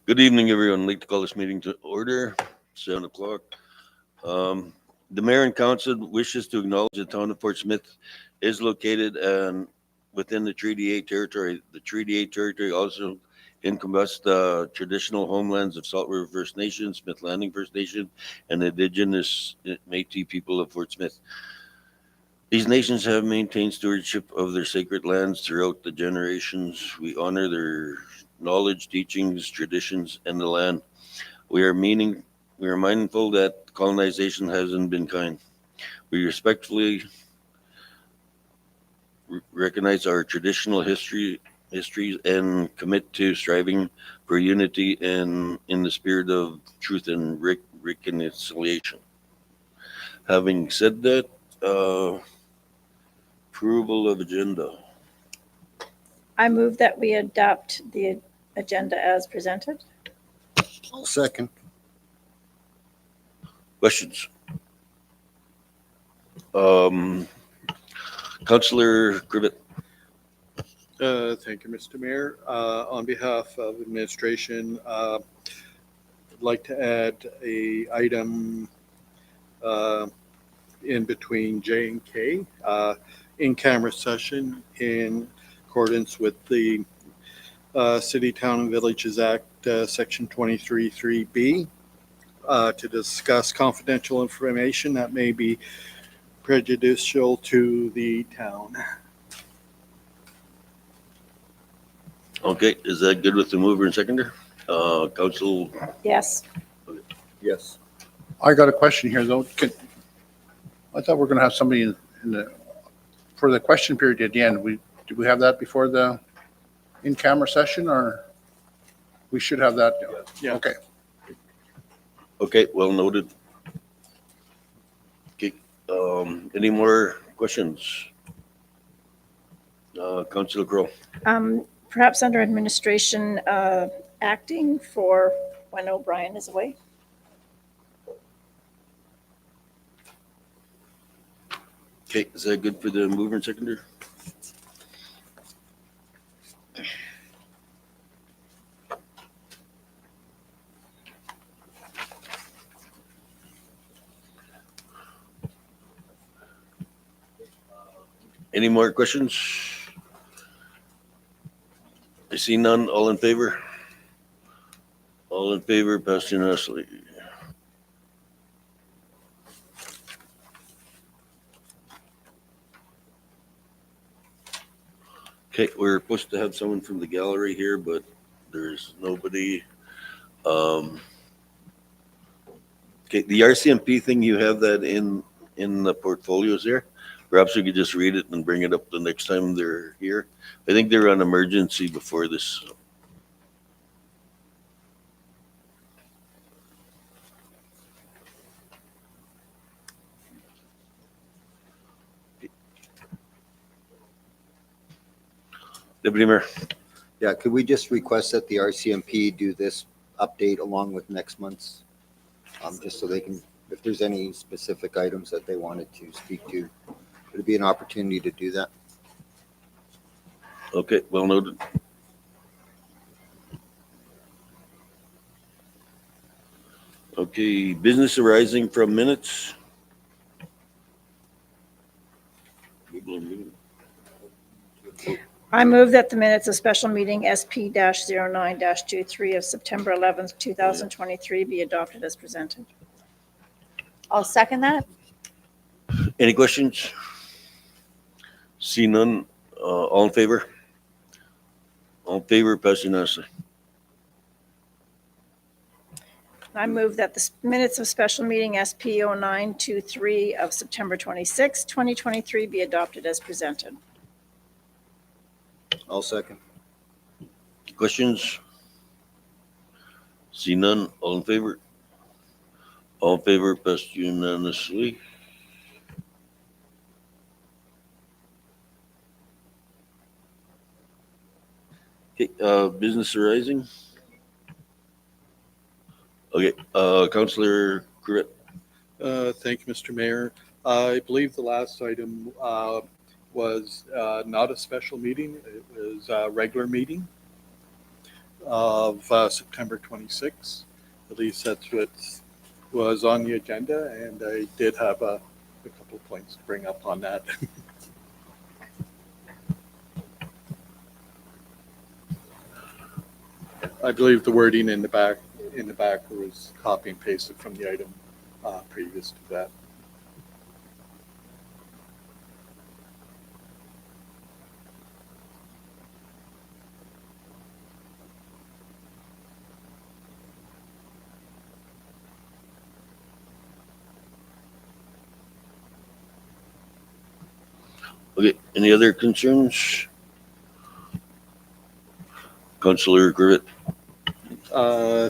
Good evening, everyone. I'd like to call this meeting to order, 7 o'clock. The mayor and council wishes to acknowledge the town of Fort Smith is located within the Treaty 8 territory. The Treaty 8 territory also encompasses the traditional homelands of Salt River First Nation, Smith Landing First Nation, and the indigenous Métis people of Fort Smith. These nations have maintained stewardship of their sacred lands throughout the generations. We honor their knowledge, teachings, traditions, and the land. We are mindful that colonization hasn't been kind. We respectfully recognize our traditional histories and commit to striving for unity and in the spirit of truth and reconciliation. Having said that, approval of agenda. I move that we adopt the agenda as presented. I'll second. Questions? Councillor Cribbett. Thank you, Mr. Mayor. On behalf of administration, I'd like to add a item in between J and K, in-camera session in accordance with the City, Town, and Villages Act, Section 23(3)B, to discuss confidential information that may be prejudicial to the town. Okay, is that good with the mover and seconder? Council, Yes. Yes. I got a question here though. I thought we were going to have somebody for the question period at the end. Did we have that before the in-camera session, or we should have that? Yeah. Okay. okay, well noted. Okay, any more questions? Councillor Crowe. Perhaps under administration, acting for when O'Brien is away. Okay, is that good for the mover and seconder? Any more questions? I see none. All in favor? All in favor, passed unanimously. Okay, we're supposed to have someone from the gallery here, but there's nobody. Okay, the RCMP thing, you have that in the portfolios there. Perhaps we could just read it and bring it up the next time they're here. I think they're on emergency before this. Deputy Mayor. Yeah, could we just request that the RCMP do this update along with next month's? Just so they can, if there's any specific items that they wanted to speak to, would it be an opportunity to do that? Okay, well noted. Okay, business arising from minutes. I move that the minutes of special meeting SP-09-23 of September 11th, 2023 be adopted as presented. I'll second that. Any questions? See none. All in favor? All in favor, passed unanimously. I move that the minutes of special meeting SP-09-23 of September 26, 2023 be adopted as presented. I'll second. Questions? See none. All in favor? All in favor, passed unanimously. Okay, business arising. Okay, Councillor Cribbett. Thank you, Mr. Mayor. I believe the last item was not a special meeting. It was a regular meeting. of September 26th. At least that's what was on the agenda, and I did have a couple points to bring up on that. I believe the wording in the back was copy and pasted from the item previous to that. Okay, any other concerns? Councillor Grivet?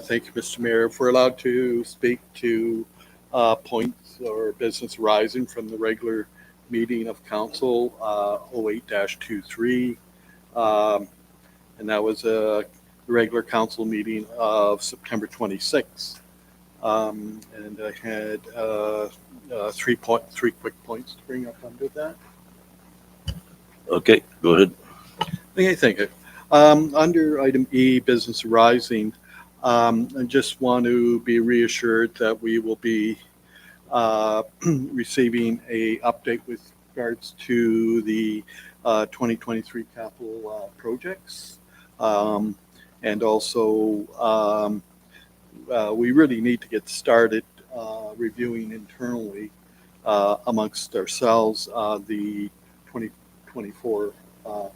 Thank you, Mr. Mayor. If we're allowed to speak to points or business arising from the regular meeting of council, 08-23, and that was a regular council meeting of September 26th. And I had 3 quick points to bring up under that. Okay, go ahead. Okay, thank you. Under item E, business arising, I just want to be reassured that we will be receiving a update with regards to the 2023 capital projects. And also, we really need to get started reviewing internally amongst ourselves the 2024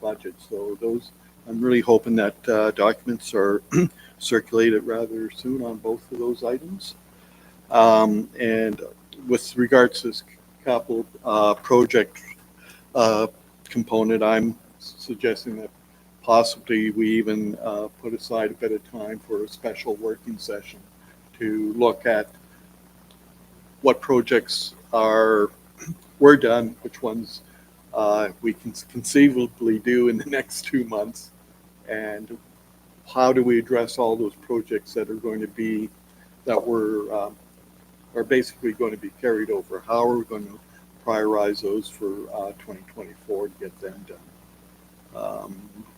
budget. So those, I'm really hoping that documents are circulated rather soon on both of those items. And with regards to this capital project component, I'm suggesting that possibly we even put aside a bit of time for a special working session to look at what projects were done, which ones we can conceivably do in the next 2 months, and how do we address all those projects that are going to be, that are basically going to be carried over? How are we going to prioritize those for 2024 to get them done?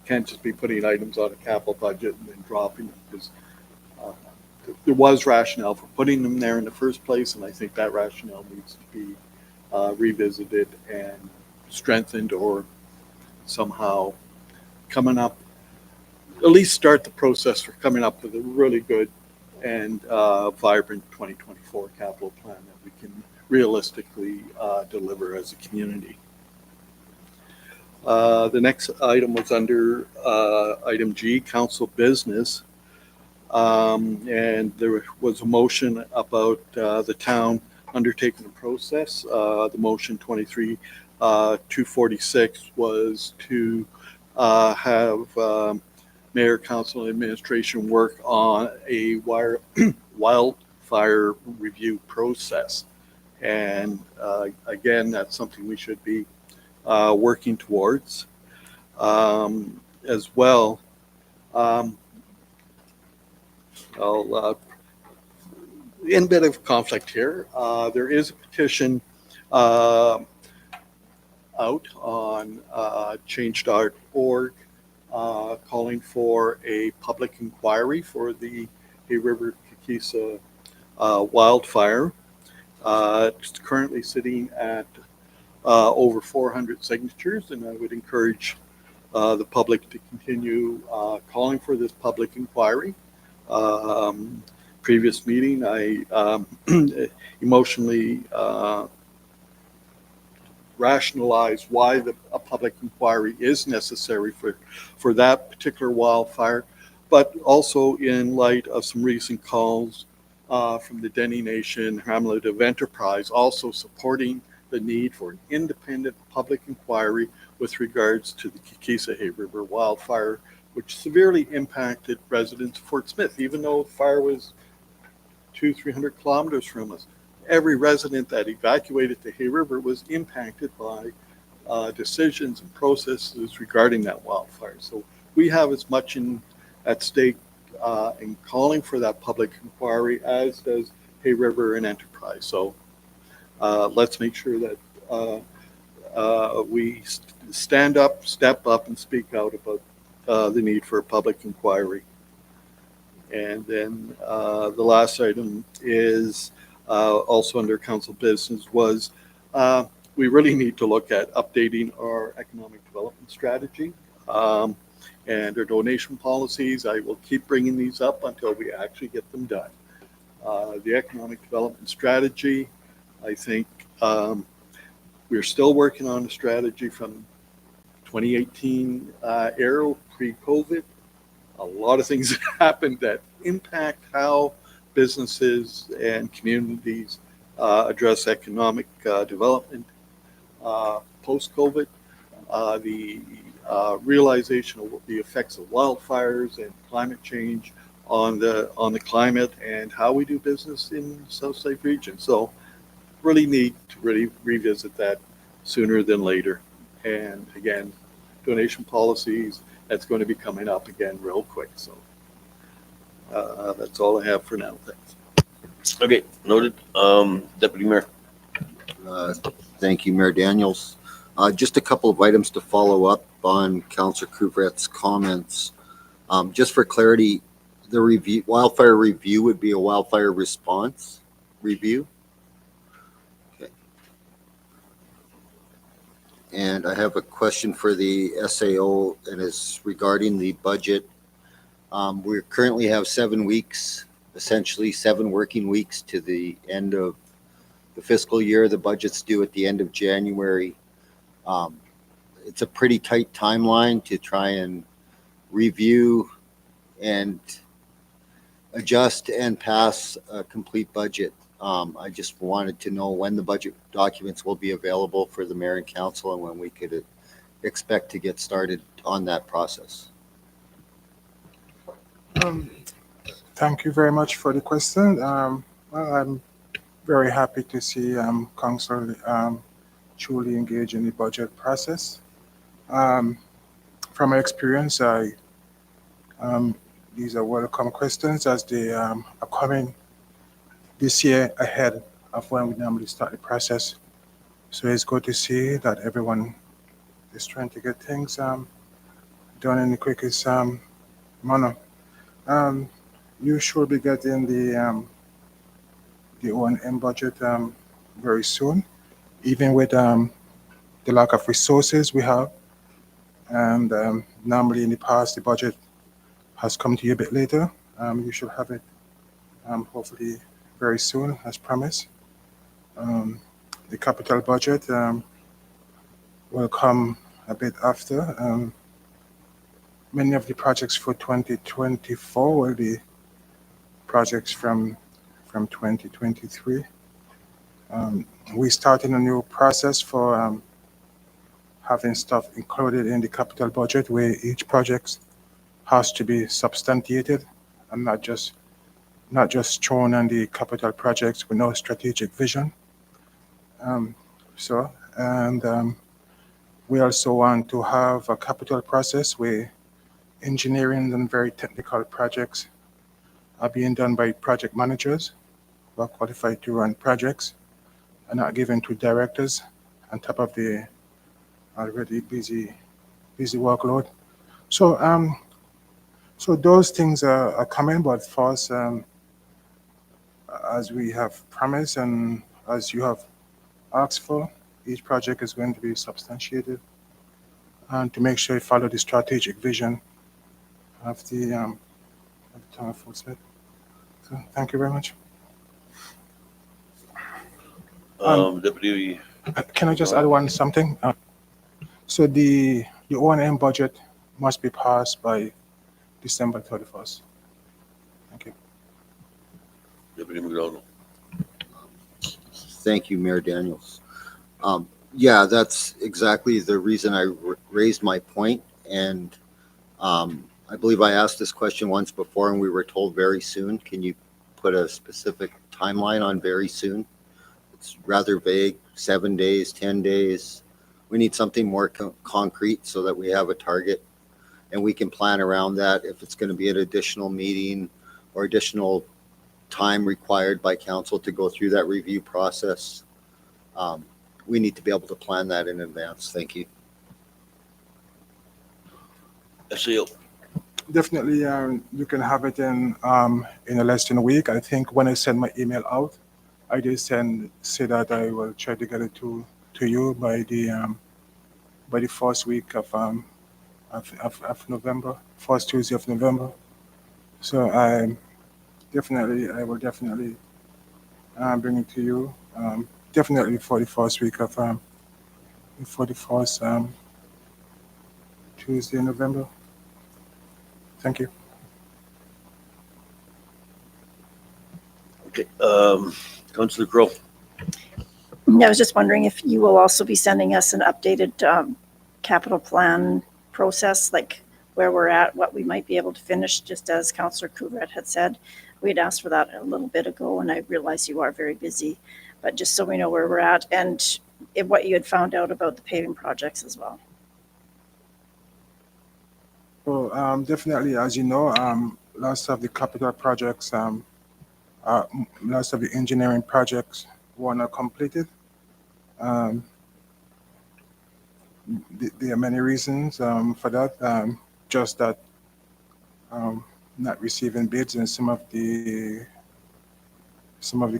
Can't just be putting items on a capital budget and then dropping them, because there was rationale for putting them there in the first place, and I think that rationale needs to be revisited and strengthened, or somehow coming up, at least start the process for coming up with a really good and vibrant 2024 capital plan that we can realistically deliver as a community. The next item was under item G, council business. And there was a motion about the town undertaking the process. The motion 23-246 was to have mayor, council, and administration work on a wildfire review process. And again, that's something we should be working towards as well. In a bit of conflict here, there is a petition out on change.org calling for a public inquiry for the Hay River Kikisa wildfire. It's currently sitting at over 400 signatures, and I would encourage the public to continue calling for this public inquiry. Previous meeting, I emotionally rationalized why a public inquiry is necessary for that particular wildfire, but also in light of some recent calls from the Dene Nation Hamlet of Enterprise, also supporting the need for an independent public inquiry with regards to the Kikisa Hay River wildfire, which severely impacted residents of Fort Smith. Even though the fire was 200-300 kilometers from us, every resident that evacuated the Hay River was impacted by decisions and processes regarding that wildfire. So we have as much at stake in calling for that public inquiry as does Hay River and Enterprise. So let's make sure that we step up and speak out about the need for a public inquiry. And then the last item is also under council business was we really need to look at updating our economic development strategy and our donation policies. I will keep bringing these up until we actually get them done. The economic development strategy, I think we're still working on a strategy from 2018 era pre-COVID. A lot of things happened that impact how businesses and communities address economic development post-COVID. The realization of the effects of wildfires and climate change on the climate and how we do business in the Southside region. So really need to really revisit that sooner than later. And again, donation policies, that's going to be coming up again real quick. So that's all I have for now. Thanks. Okay, noted. Deputy Mayor. Thank you, Mayor Daniels. Just a couple of items to follow up on Councillor Couvret's comments. Just for clarity, the wildfire review would be a wildfire response review. Okay. And I have a question for the SAO, and it's regarding the budget. We currently have 7 weeks, essentially 7 working weeks to the end of the fiscal year. The budget's due at the end of January. It's a pretty tight timeline to try and review and adjust and pass a complete budget. I just wanted to know when the budget documents will be available for the mayor and council and when we could expect to get started on that process. Thank you very much for the question. Well, I'm very happy to see council truly engage in the budget process. From my experience, these are welcome questions as they are coming this year ahead of when we normally start the process. So it's good to see that everyone is trying to get things done in the quickest manner. You should be getting the O&M budget very soon, even with the lack of resources we have. And normally in the past, the budget has come to you a bit later. You should have it hopefully very soon, as promised. The capital budget will come a bit after. Many of the projects for 2024 will be projects from 2023. We started a new process for having stuff included in the capital budget where each project has to be substantiated and not just shown on the capital projects with no strategic vision. We also want to have a capital process where engineering and very technical projects are being done by project managers who are qualified to run projects and not given to directors on top of the already busy workload. So those things are coming, but first, as we have promised and as you have asked for, each project is going to be substantiated and to make sure you follow the strategic vision of the town of Fort Smith. So thank you very much. Deputy. Can I just add something? So the O&M budget must be passed by December 31st. Thank you. Deputy McDonald. Thank you, Mayor Daniels. Yeah, that's exactly the reason I raised my point. And I believe I asked this question once before and we were told very soon. Can you put a specific timeline on very soon? It's rather vague, 7 days, 10 days. We need something more concrete so that we have a target and we can plan around that. If it's going to be an additional meeting or additional time required by council to go through that review process, we need to be able to plan that in advance. Thank you. SAO. definitely, you can have it in a less than a week. I think when I send my email out, I did say that I will try to get it to you by the first week of November, first Tuesday of November. So I will definitely bring it to you. Definitely for the first week of for the first Tuesday in November. Thank you. Okay, Councillor Crowe. I was just wondering if you will also be sending us an updated capital plan process, like where we're at, what we might be able to finish, just as Councillor Couvret had said. We had asked for that a little bit ago, and I realize you are very busy, but just so we know where we're at and what you had found out about the paving projects as well. So definitely, as you know, lots of the capital projects, lots of the engineering projects were not completed. There are many reasons for that. Just that not receiving bids in some of the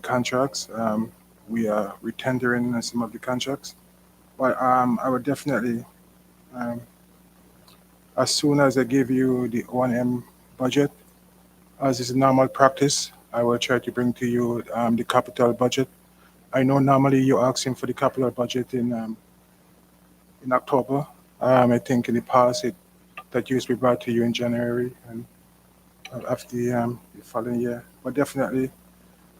contracts. We are retendering some of the contracts, but I would definitely, as soon as I give you the O&M budget, as is normal practice, I will try to bring to you the capital budget. I know normally you're asking for the capital budget in October. I think in the past that used to be brought to you in January and of the following year. But definitely,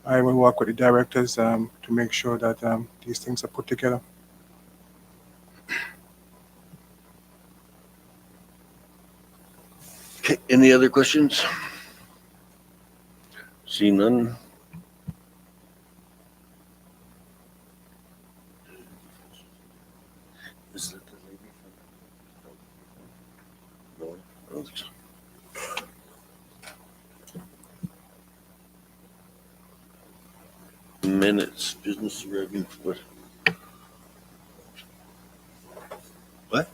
I will work with the directors to make sure that these things are put together. Okay, any other questions? See none. Is that the lady from? No, I don't think so. Minutes, business review, what? What?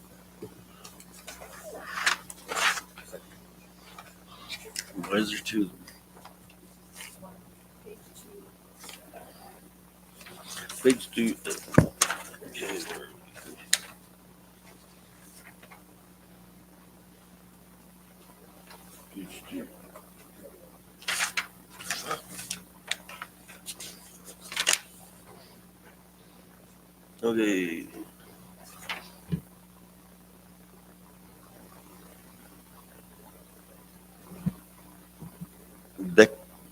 Why is there two? Page 2. Okay, where- Page 2. Okay.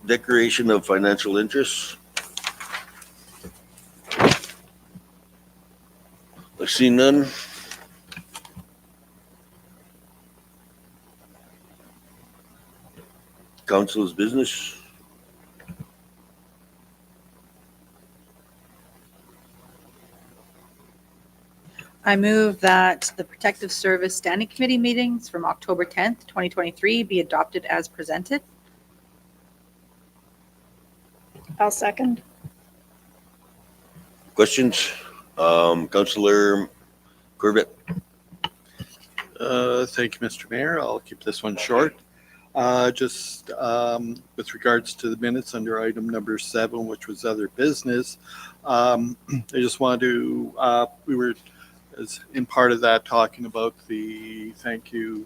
Declaration of financial interests. I see none. Council's business. I move that the Protective Service Standing Committee meetings from October 10th, 2023 be adopted as presented. I'll second. Questions? Councilor Corbett. Thank you, Mr. Mayor. I'll keep this one short. Just with regards to the minutes under item number 7, which was other business, I just wanted to, we were as in part of that talking about the thank you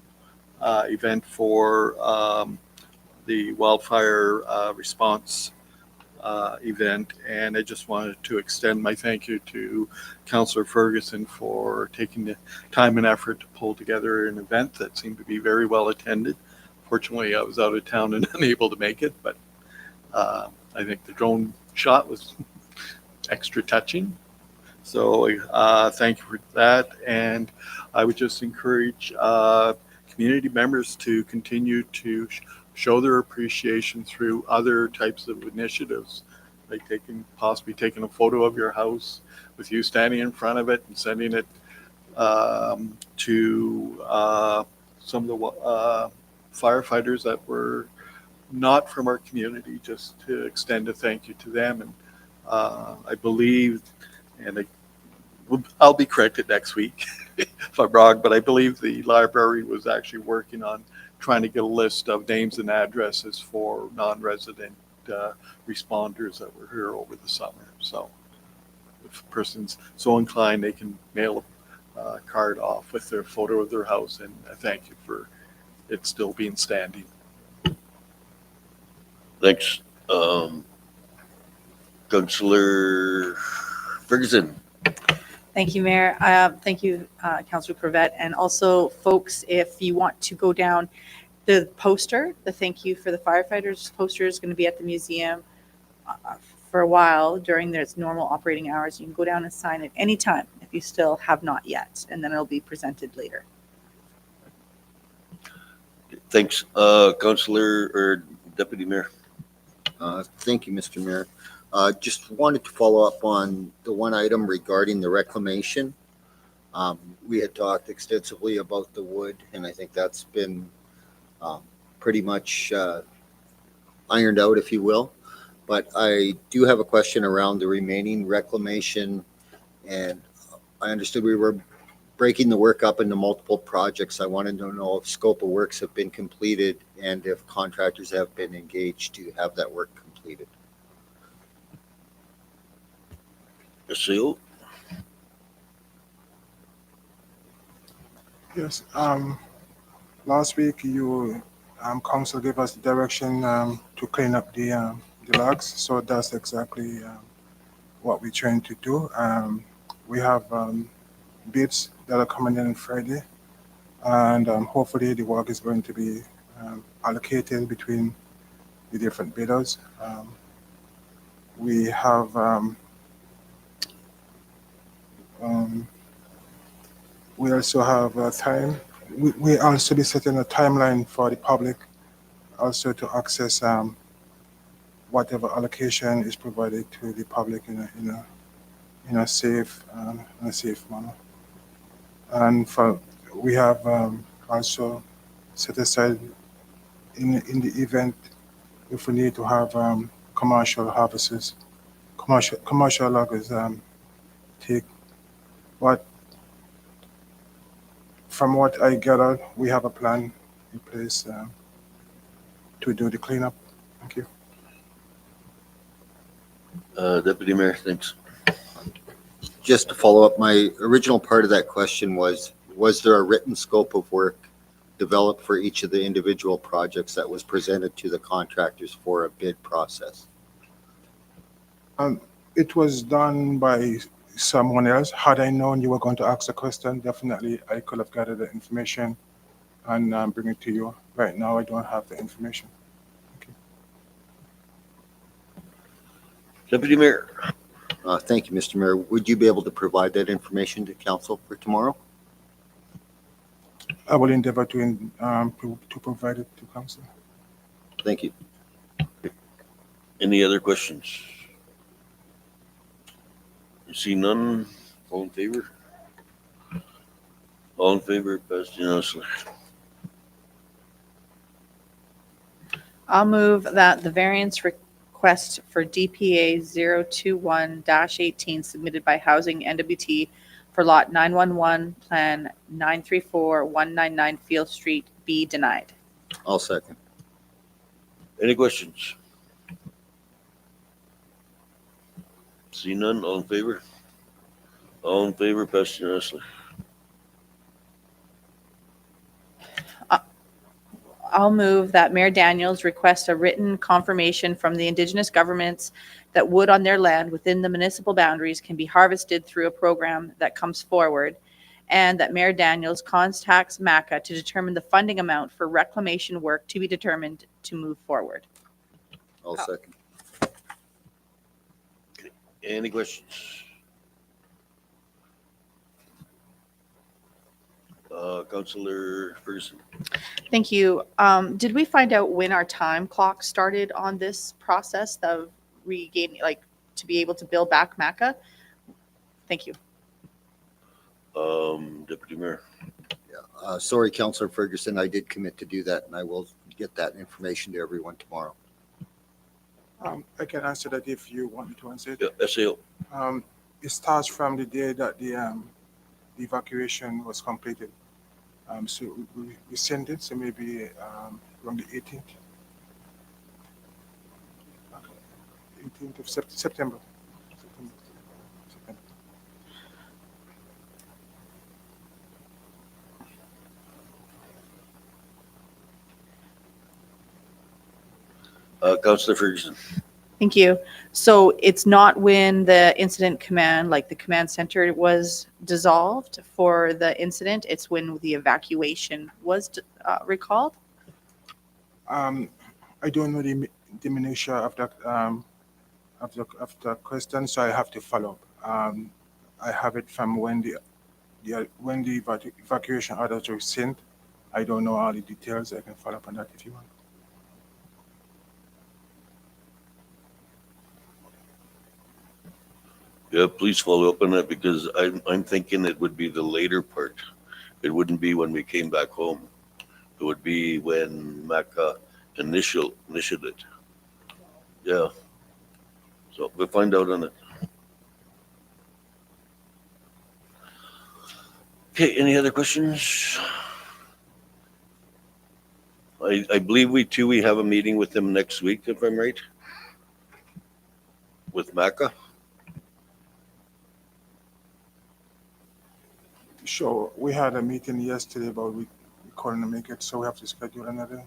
event for the wildfire response event, and I just wanted to extend my thank you to Councillor Ferguson for taking the time and effort to pull together an event that seemed to be very well attended. Fortunately, I was out of town and unable to make it, but I think the drone shot was extra touching. So thank you for that, and I would just encourage community members to continue to show their appreciation through other types of initiatives, like possibly taking a photo of your house with you standing in front of it and sending it to some of the firefighters that were not from our community, just to extend a thank you to them. And I believe, and I'll be corrected next week if I'm wrong, but I believe the library was actually working on trying to get a list of names and addresses for non-resident responders that were here over the summer. So if a person's so inclined, they can mail a card off with their photo of their house, and I thank you for it still being standing. Thanks. Councillor Ferguson. Thank you, Mayor. Thank you, Councilor Cravette. And also, folks, if you want to go down, the poster, the thank you for the firefighters poster is going to be at the museum for a while during its normal operating hours. You can go down and sign it anytime if you still have not yet, and then it'll be presented later. Thanks. Councillor or Deputy Mayor. Thank you, Mr. Mayor. Just wanted to follow up on the one item regarding the reclamation. We had talked extensively about the wood, and I think that's been pretty much ironed out, if you will. But I do have a question around the remaining reclamation, and I understood we were breaking the work up into multiple projects. I wanted to know if scope of works have been completed and if contractors have been engaged to have that work completed. SAO. Yes, last week you, council gave us the direction to clean up the logs, so that's exactly what we're trying to do. We have bids that are coming in on Friday, and hopefully the work is going to be allocated between the different bidders. We have we also have time. We also be setting a timeline for the public also to access whatever allocation is provided to the public in a safe manner. And we have also set aside in the event if we need to have commercial harvesters, commercial loggers take. But from what I gathered, we have a plan in place to do the cleanup. Thank you. Deputy Mayor, thanks. Just to follow up, my original part of that question was there a written scope of work developed for each of the individual projects that was presented to the contractors for a bid process? It was done by someone else. Had I known you were going to ask a question, definitely I could have gathered the information and bring it to you. Right now, I don't have the information. Deputy Mayor. Thank you, Mr. Mayor. Would you be able to provide that information to council for tomorrow? I will endeavor to provide it to council. Thank you. Any other questions? You see none? All in favor? All in favor, passed unanimously. I'll move that the variance request for DPA 021-18 submitted by Housing NWT for Lot 911, Plan 934199 Field Street be denied. I'll second. Any questions? See none? All in favor? All in favor, passed unanimously. I'll move that Mayor Daniels request a written confirmation from the Indigenous governments that wood on their land within the municipal boundaries can be harvested through a program that comes forward, and that Mayor Daniels contacts MACA to determine the funding amount for reclamation work to be determined to move forward. I'll second. Any questions? Councillor Ferguson. Thank you. Did we find out when our time clock started on this process of regaining, like, to be able to build back MACA? Thank you. Deputy Mayor. Sorry, Councillor Ferguson, I did commit to do that, and I will get that information to everyone tomorrow. I can answer that if you want me to answer it. Yeah, SAO. it starts from the day that the evacuation was completed. So we send it, so maybe from the 18th. 18th of September. September. Councillor Ferguson. Thank you. So it's not when the incident command, like the command center was dissolved for the incident, it's when the evacuation was recalled? I don't know the minutia of the question, so I have to follow up. I have it from when the evacuation orders were sent. I don't know all the details. I can follow up on that if you want. Yeah, please follow up on that because I'm thinking it would be the later part. It wouldn't be when we came back home. It would be when MACA initiated it. Yeah. So we'll find out on it. Okay, any other questions? I believe we have a meeting with them next week, if I'm right. With MACA. Sure, we had a meeting yesterday, but we couldn't make it, so we have to schedule another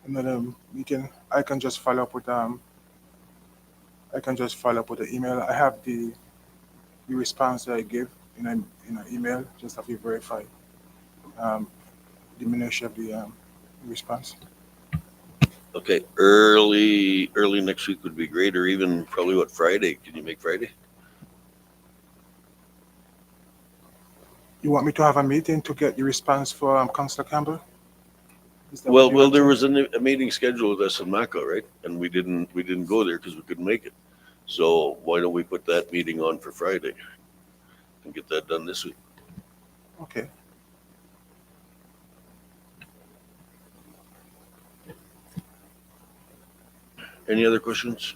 meeting. I can just follow up with the email. I have the response that I gave in an email. Just have to verify the minutia of the response. Okay, early next week would be great, or even probably Friday? Can you make Friday? You want me to have a meeting to get the response for Councillor Campbell? Is that what Well, you want there to- was a meeting scheduled with us in MACA, right? And we didn't go there because we couldn't make it. So why don't we put that meeting on for Friday and get that done this week? Okay. Any other questions?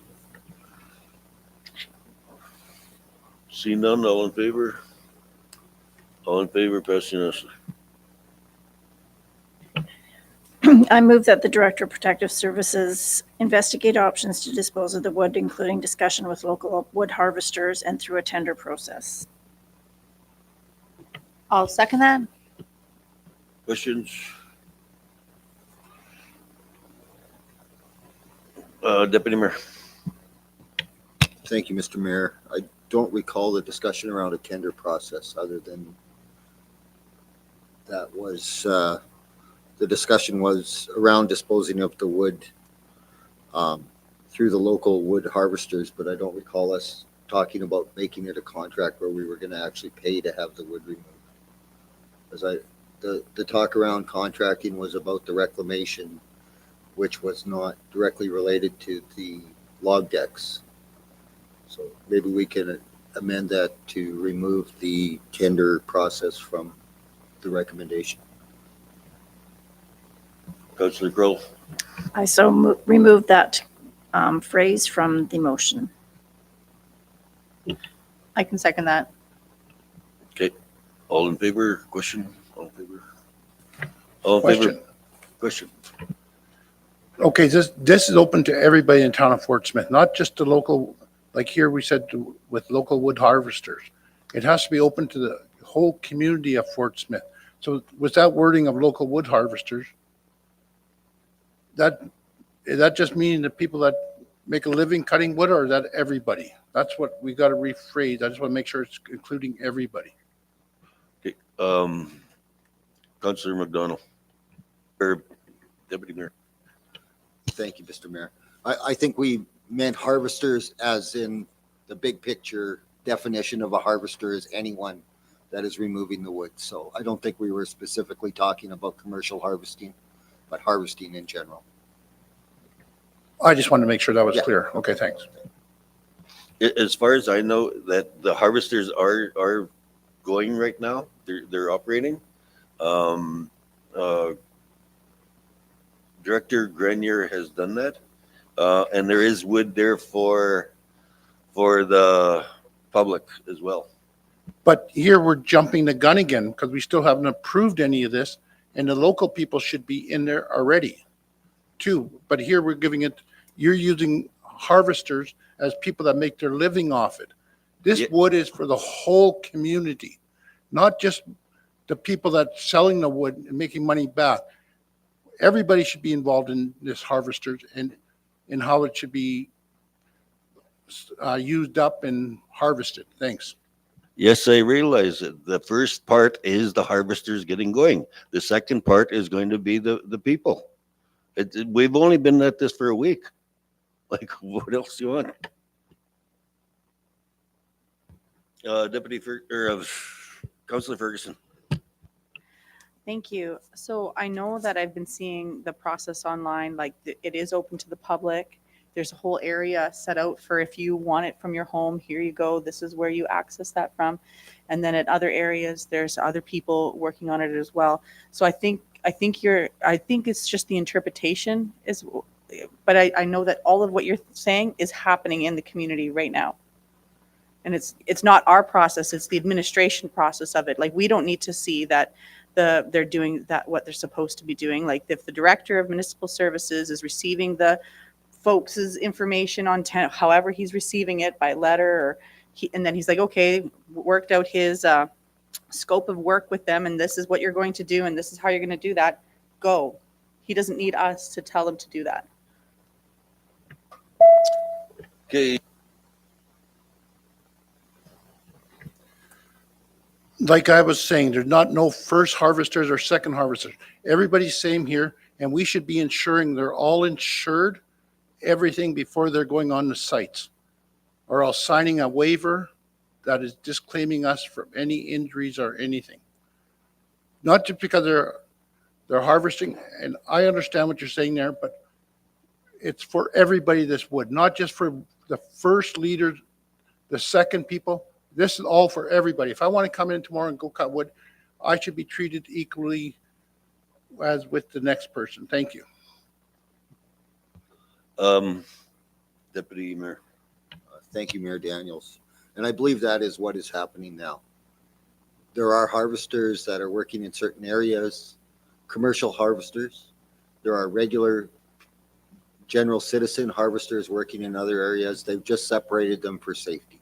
See none, all in favor? All in favor, pass unanimously. I move that the Director of Protective Services investigate options to dispose of the wood, including discussion with local wood harvesters and through a tender process. I'll second that. Questions? Deputy Mayor. Thank you, Mr. Mayor. I don't recall the discussion around a tender process other than that was, the discussion was around disposing of the wood through the local wood harvesters, but I don't recall us talking about making it a contract where we were going to actually pay to have the wood removed. As the talk around contracting was about the reclamation, which was not directly related to the log decks. So maybe we can amend that to remove the tender process from the recommendation. Councillor Crowe. I so remove that phrase from the motion. I can second that. Okay, all in favor? Question? All in favor? All in favor? Question. Question. Okay, this is open to everybody in town of Fort Smith, not just the local, like here we said with local wood harvesters. It has to be open to the whole community of Fort Smith. So with that wording of local wood harvesters, that just meaning the people that make a living cutting wood, or is that everybody? That's what we got to rephrase. I just want to make sure it's including everybody. Okay, Councillor McDonald, or Deputy Mayor. Thank you, Mr. Mayor. I think we meant harvesters as in the big picture definition of a harvester is anyone that is removing the wood. So I don't think we were specifically talking about commercial harvesting, but harvesting in general. I just wanted to make sure that was Yeah. clear. Okay, thanks. As far as I know, that the harvesters are going right now. They're operating. Director Grenier has done that, and there is wood there for the public as well. But here we're jumping the gun again because we still haven't approved any of this, and the local people should be in there already too. But here we're giving it, you're using harvesters as people that make their living off it. This Yeah. wood is for the whole community, not just the people that's selling the wood and making money back. Everybody should be involved in this harvesters and in how it should be used up and harvested. Thanks. Yes, I realize it. The first part is the harvesters getting going. The second part is going to be the people. We've only been at this for a week. Like, what else do you want? Councillor Ferguson. Thank you. So I know that I've been seeing the process online, like it is open to the public. There's a whole area set out for if you want it from your home, here you go, this is where you access that from. And then at other areas, there's other people working on it as well. So I think it's just the interpretation is, but I know that all of what you're saying is happening in the community right now. And it's not our process, it's the administration process of it. Like, we don't need to see that they're doing that, what they're supposed to be doing. Like, if the director of municipal services is receiving the folks' information on however he's receiving it by letter, or and then he's like, okay, worked out his scope of work with them, and this is what you're going to do, and this is how you're going to do that, go. He doesn't need us to tell him to do that. Okay. Like I was saying, there's no first harvesters or second harvesters. Everybody's same here, and we should be ensuring they're all insured, everything before they're going on the sites, or else signing a waiver that is disclaiming us from any injuries or anything. Not just because they're harvesting, and I understand what you're saying there, but it's for everybody this wood, not just for the first leaders, the second people. This is all for everybody. If I want to come in tomorrow and go cut wood, I should be treated equally as with the next person. Thank you. Deputy Mayor. Thank you, Mayor Daniels. And I believe that is what is happening now. There are harvesters that are working in certain areas, commercial harvesters. There are regular general citizen harvesters working in other areas. They've just separated them for safety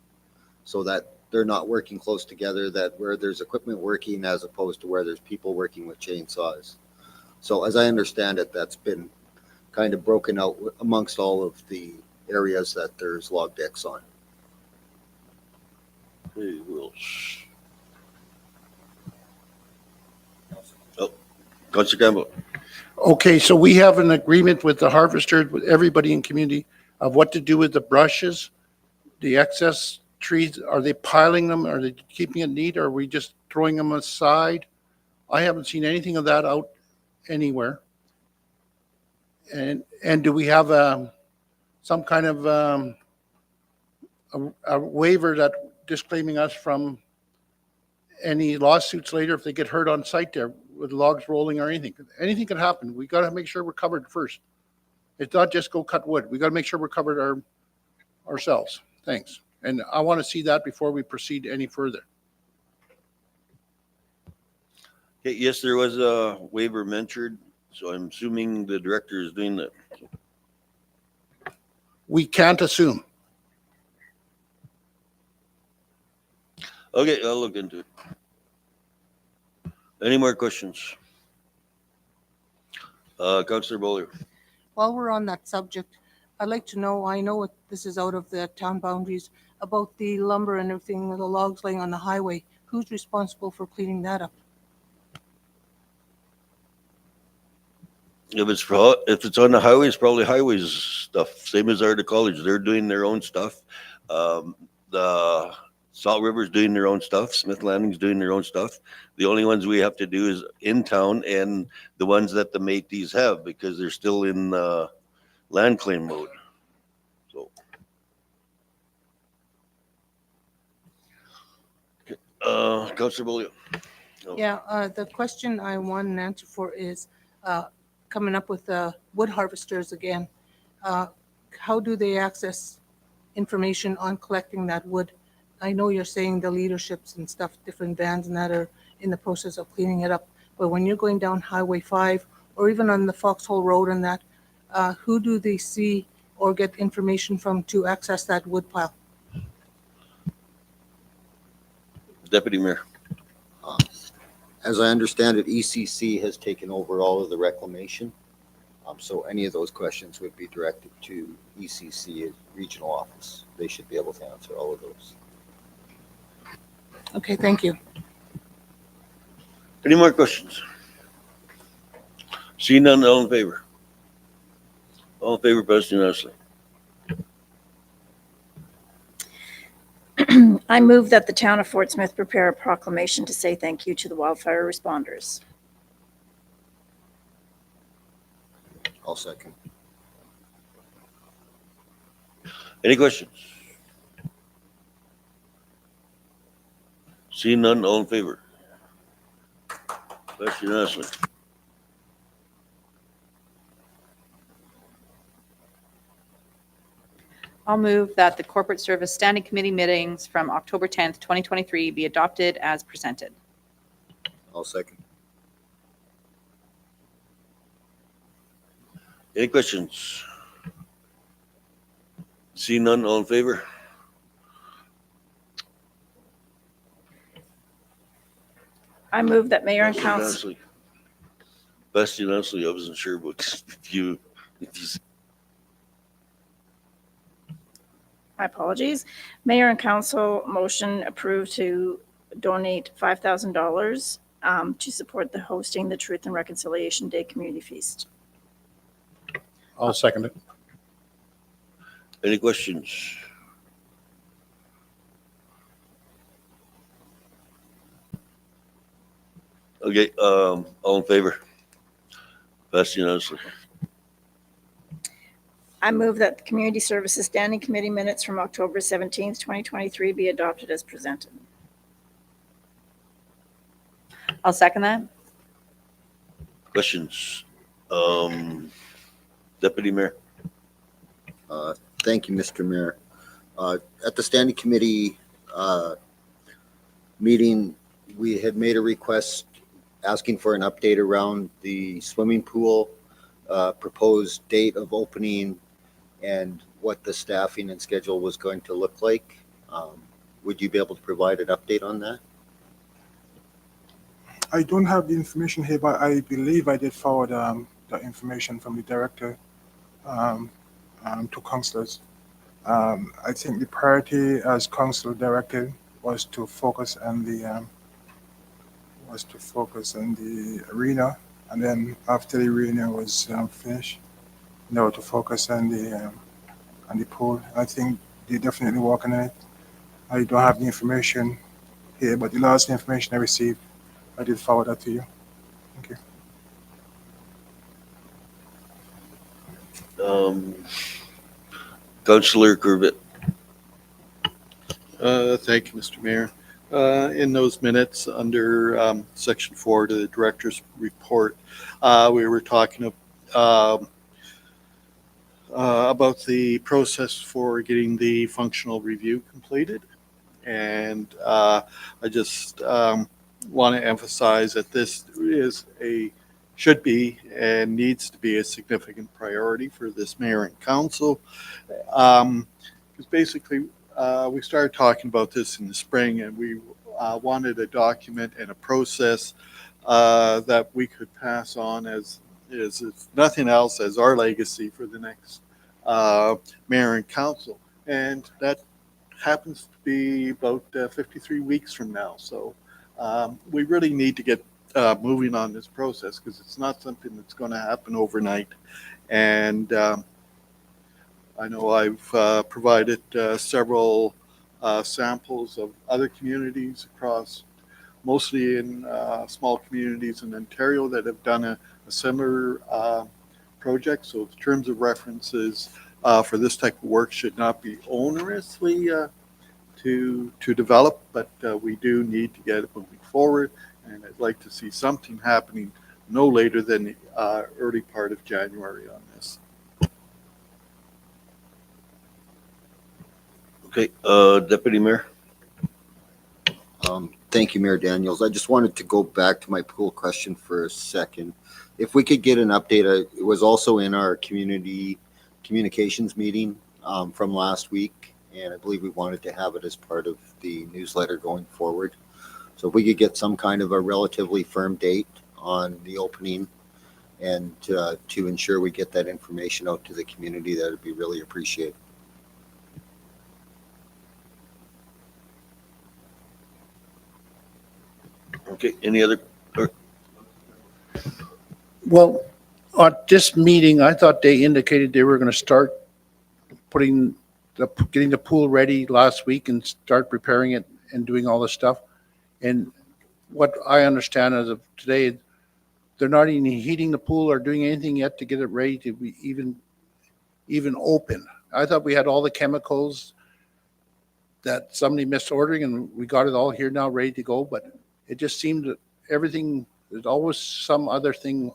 so that they're not working close together, that where there's equipment working as opposed to where there's people working with chainsaws. So as I understand it, that's been kind of broken out amongst all of the areas that there's log decks on. Hey, Wills. Oh, Councillor Campbell. Okay, so we have an agreement with the harvesters, with everybody in community of what to do with the brushes, the excess trees. Are they piling them? Are they keeping it neat? Or are we just throwing them aside? I haven't seen anything of that out anywhere. And do we have some kind of a waiver that disclaiming us from any lawsuits later if they get hurt on site there with logs rolling or anything? Anything could happen. We got to make sure we're covered first. It's not just go cut wood. We got to make sure we're covered ourselves. Thanks. And I want to see that before we proceed any further. Okay, yes, there was a waiver mentioned, so I'm assuming the director is doing that. We can't assume. Okay, I'll look into it. Any more questions? Councillor Bowler. While we're on that subject, I'd like to know, I know this is out of the town boundaries, about the lumber and everything, the logs laying on the highway. Who's responsible for cleaning that up? If it's on the highway, it's probably highways stuff, same as Arda College. They're doing their own stuff. The Salt River's doing their own stuff. Smith Landing's doing their own stuff. The only ones we have to do is in town and the ones that the Métis have because they're still in land claim mode. So, Councillor Beaulieu. No. Yeah, the question I want an answer for is coming up with wood harvesters again. How do they access information on collecting that wood I know you're saying the leaderships and stuff, different bands and that are in the process of cleaning it up. But when you're going down Highway 5 or even on the Foxhole Road and that, who do they see or get information from to access that wood pile? Deputy Mayor. As I understand it, ECC has taken over all of the reclamation. So any of those questions would be directed to ECC regional office. They should be able to answer all of those. Okay, thank you. Any more questions? Seeing none, all in favor? All in favor, passed unanimously. I move that the town of Fort Smith prepare a proclamation to say thank you to the wildfire responders. I'll second. Any questions? Seeing none, all in favor? Passed unanimously. I'll move that the Corporate Service Standing Committee meetings from October 10th, 2023 be adopted as presented. I'll second. Any questions? Seeing none, all in favor? I move that mayor and Passed council, unanimously. Passed unanimously. I wasn't sure about if you my apologies, mayor and council motion approved to donate $5,000 to support the hosting the Truth and Reconciliation Day Community Feast. I'll second it. Any questions? Okay, all in favor? Passed unanimously. I move that the Community Services Standing Committee minutes from October 17th, 2023 be adopted as presented. I'll second that. Questions? Deputy Mayor? Thank you, Mr. Mayor. At the standing committee meeting, we had made a request asking for an update around the swimming pool, proposed date of opening, and what the staffing and schedule was going to look like. Would you be able to provide an update on that? I don't have the information here, but I believe I did forward the information from the director to councillors. I think the priority, as council directed, was to focus on the arena, and then after the arena was finished, to focus on the pool. I think they're definitely working on it. I don't have the information here, but the last information I received, I did forward that to you. Thank you. Councillor Corbett? Thank you, Mr. Mayor. In those minutes under section 4 to the director's report, we were talking about the process for getting the functional review completed. And I just want to emphasize that this should be and needs to be a significant priority for this mayor and council. Because basically, we started talking about this in the spring, and we wanted a document and a process that we could pass on as if nothing else, as our legacy for the next mayor and council. And that happens to be about 53 weeks from now. So we really need to get moving on this process, because it's not something that's going to happen overnight. And I know I've provided several samples of other communities across, mostly in small communities in Ontario, that have done a similar project. So the terms of references for this type of work should not be onerously to develop, but we do need to get it moving forward. And I'd like to see something happening no later than the early part of January on this. Okay, Deputy Mayor? Thank you, Mayor Daniels. I just wanted to go back to my pool question for a second. If we could get an update, it was also in our community communications meeting from last week, and I believe we wanted to have it as part of the newsletter going forward. So if we could get some kind of a relatively firm date on the opening and to ensure we get that information out to the community, that would be really appreciated. Okay, any other, Well, at this meeting, I thought they indicated they were going to start getting the pool ready last week and start preparing it and doing all this stuff. And what I understand as of today, they're not even heating the pool or doing anything yet to get it ready to be even open. I thought we had all the chemicals that somebody missed ordering and we got it all here now ready to go, but it just seemed that everything, there's always some other thing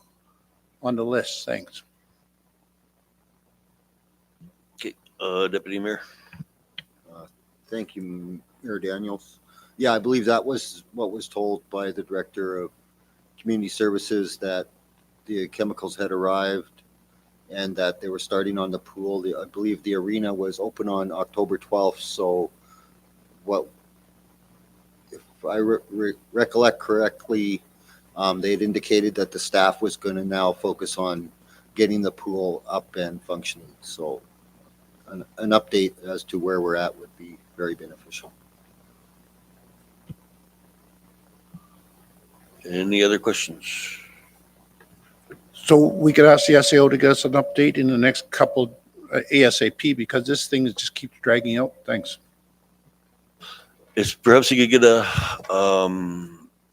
on the list. Thanks. Deputy Mayor? Thank you, Mayor Daniels. Yeah, I believe that was what was told by the Director of Community Services, that the chemicals had arrived and that they were starting on the pool. I believe the arena was open on October 12th. So if I recollect correctly, they had indicated that the staff was going to now focus on getting the pool up and functioning. So an update as to where we're at would be very beneficial. Any other questions? So we could ask the SAO to get us an update in the next couple ASAP, because this thing just keeps dragging out. Thanks. Is perhaps you could get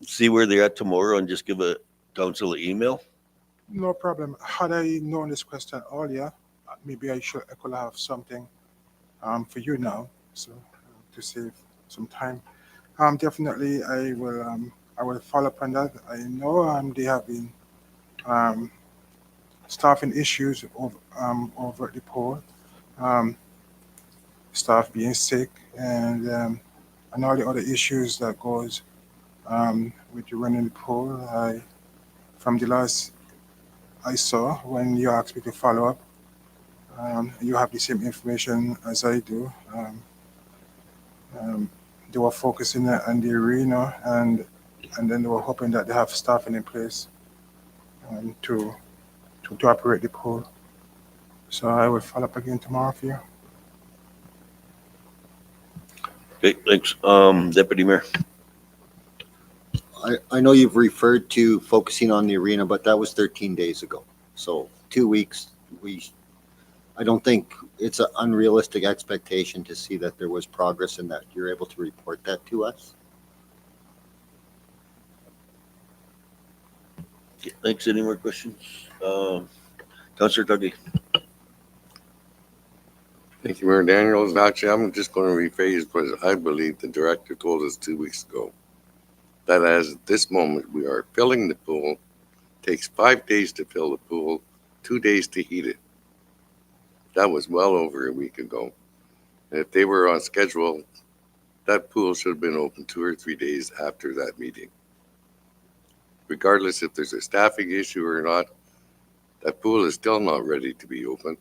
see where they're at tomorrow and just give a council an email? No problem. Had I known this question earlier, maybe I could have something for you now, so to save some time. Definitely, I will follow up on that. I know they have been staffing issues over at the pool, staff being sick, and all the other issues that goes with you running the pool. From the last I saw, when you asked me to follow up, you have the same information as I do. They were focusing on the arena, and then they were hoping that they have staffing in place to operate the pool. So I will follow up again tomorrow for you. Okay, thanks. Deputy Mayor? I know you've referred to focusing on the arena, but that was 13 days ago. So 2 weeks, I don't think it's an unrealistic expectation to see that there was progress and that you're able to report that to us. Okay, thanks. Any more questions? Councillor Tuggy? Thank you, Mayor Daniels. Actually, I'm just going to rephrase what I believe the director told us 2 weeks ago. That as at this moment, we are filling the pool. Takes 5 days to fill the pool, 2 days to heat it. That was well over a week ago. And if they were on schedule, that pool should have been open 2 or 3 days after that meeting. Regardless if there's a staffing issue or not, that pool is still not ready to be opened.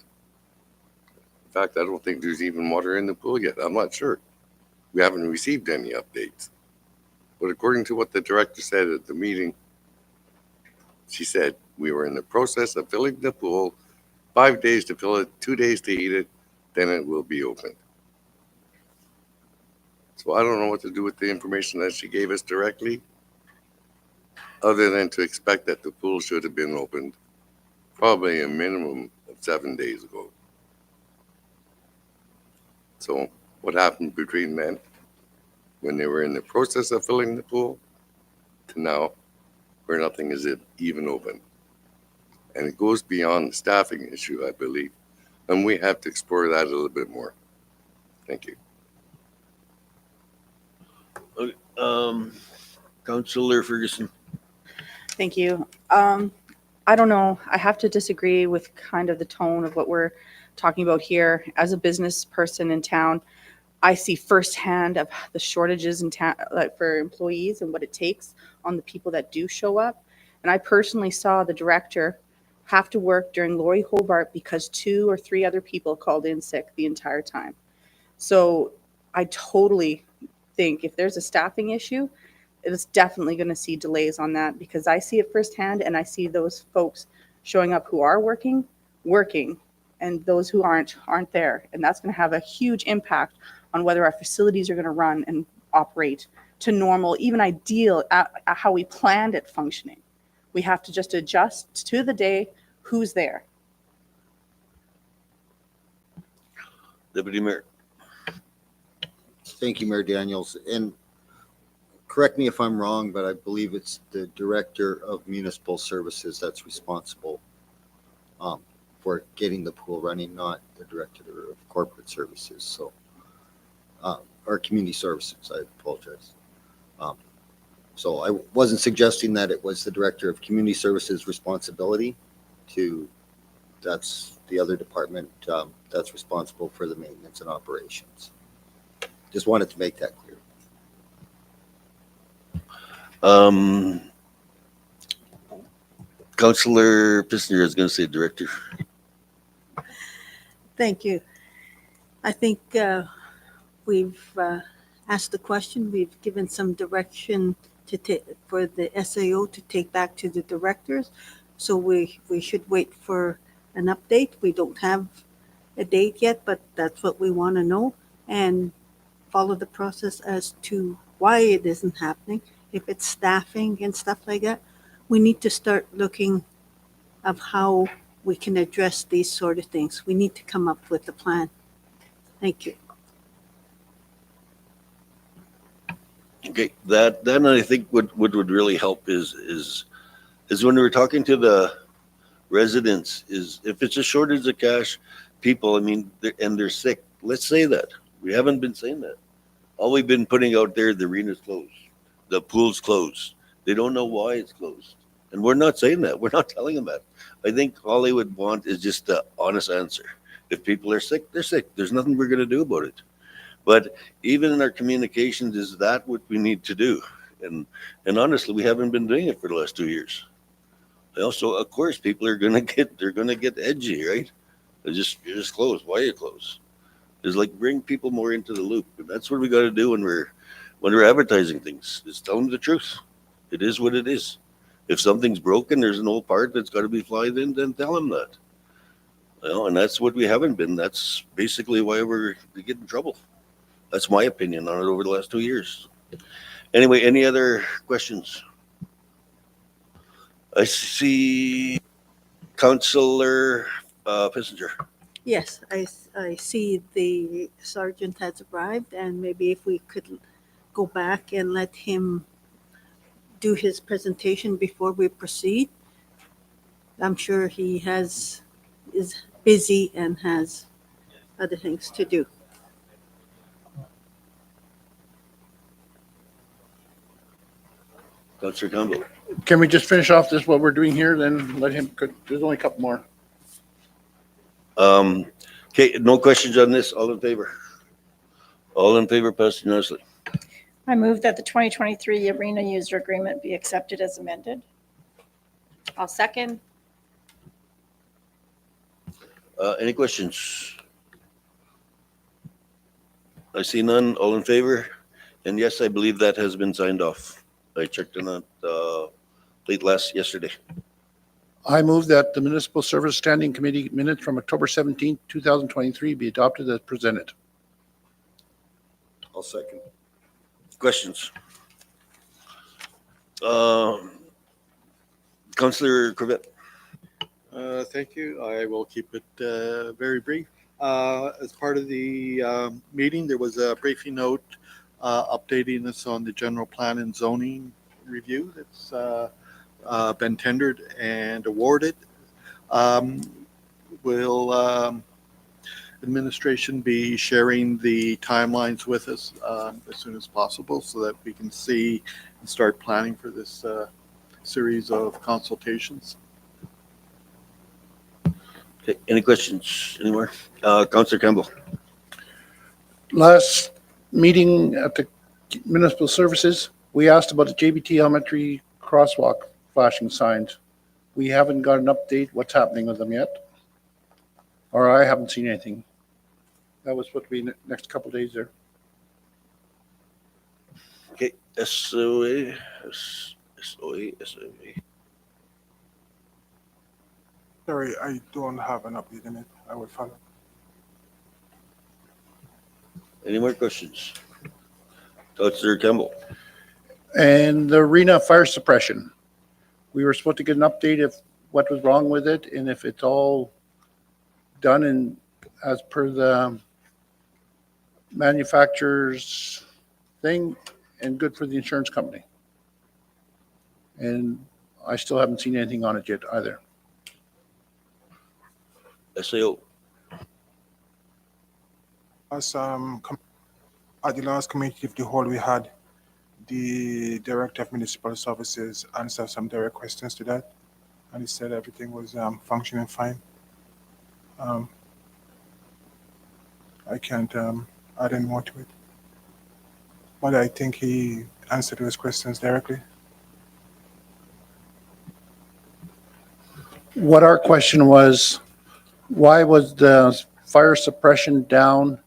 In fact, I don't think there's even water in the pool yet. I'm not sure. We haven't received any updates. But according to what the director said at the meeting, she said we were in the process of filling the pool, 5 days to fill it, 2 days to heat it, then it will be opened. So I don't know what to do with the information that she gave us directly, other than to expect that the pool should have been opened probably a minimum of 7 days ago. So what happened between then, when they were in the process of filling the pool, to now, where nothing is even open? And it goes beyond the staffing issue, I believe. And we have to explore that a little bit more. Thank you. Councillor Ferguson? Thank you. I don't know. I have to disagree with kind of the tone of what we're talking about here. As a business person in town, I see firsthand of the shortages in town, like for employees and what it takes on the people that do show up. And I personally saw the director have to work during Lori Hobart because 2 or 3 other people called in sick the entire time. So I totally think if there's a staffing issue, it is definitely going to see delays on that because I see it firsthand and I see those folks showing up who are working, and those who aren't there. And that's going to have a huge impact on whether our facilities are going to run and operate to normal, even ideal, at how we planned it functioning. We have to just adjust to the day who's there. Deputy Mayor. Thank you, Mayor Daniels. And correct me if I'm wrong, but I believe it's the Director of Municipal Services that's responsible for getting the pool running, not the Director of Corporate Services. So, or Community Services, I apologize. So I wasn't suggesting that it was the Director of Community Services responsibility that's the other department that's responsible for the maintenance and operations. Just wanted to make that clear. Councillor Pissner is going to say director. Thank you. I think we've asked the question. We've given some direction for the SAO to take back to the directors. So we should wait for an update. We don't have a date yet, but that's what we want to know and follow the process as to why it isn't happening. If it's staffing and stuff like that, we need to start looking of how we can address these sort of things. We need to come up with a plan. Thank you. Okay, that I think what would really help is when we're talking to the residents, is if it's a shortage of cash, people, I mean, they're sick, let's say that. We haven't been saying that. All we've been putting out there, the arena's closed, the pool's closed. They don't know why it's closed. And we're not saying that. We're not telling them that. I think all they would want is just the honest answer. If people are sick, they're sick. There's nothing we're going to do about it. But even in our communications, is that what we need to do? And honestly, we haven't been doing it for the last 2 years. Also, of course, people are gonna get edgy, right? You're just closed. Why are you closed? It's like bring people more into the loop. And that's what we got to do when we're advertising things. Is tell them the truth. It is what it is. If something's broken, there's an old part that's got to be flied in, then tell them that. And that's what we haven't been. That's basically why we get in trouble. That's my opinion on it over the last 2 years. Anyway, any other questions? I see Councillor Pissinger. Yes, I see the sergeant has arrived, and maybe if we could go back and let him do his presentation before we proceed. I'm sure he is busy and has other things to do. Councillor Campbell. Can we just finish off this, what we're doing here, then let him, there's only a couple more. Okay, no questions on this. All in favor? All in favor, passed unanimously. I move that the 2023 arena user agreement be accepted as amended. I'll second. Any questions? I see none. All in favor? And yes, I believe that has been signed off. I checked on it late yesterday. I move that the Municipal Service Standing Committee minutes from October 17th, 2023 be adopted as presented. I'll second. Questions? Councillor Corbett. Thank you. I will keep it very brief. As part of the meeting, there was a briefing note updating us on the general plan and zoning review that's been tendered and awarded. Will administration be sharing the timelines with us as soon as possible so that we can see and start planning for this series of consultations? Okay, any questions anymore? Councillor Campbell. Last meeting at the municipal services, we asked about the JBT elementary crosswalk flashing signs. We haven't got an update. What's happening with them yet? Or I haven't seen anything. That was supposed to be next couple days there. Okay, SOA. Sorry, I don't have an update on it. I will follow. Any more questions? Councillor Campbell. And the arena fire suppression. We were supposed to get an update of what was wrong with it and if it's all done and as per the manufacturer's thing and good for the insurance company. And I still haven't seen anything on it yet either. SAO. As at the last committee of the whole, we had the Director of Municipal Services answer some direct questions to that, and he said everything was functioning fine. I can't add any more to it, but I think he answered those questions directly. What our question was, why was the fire suppression down?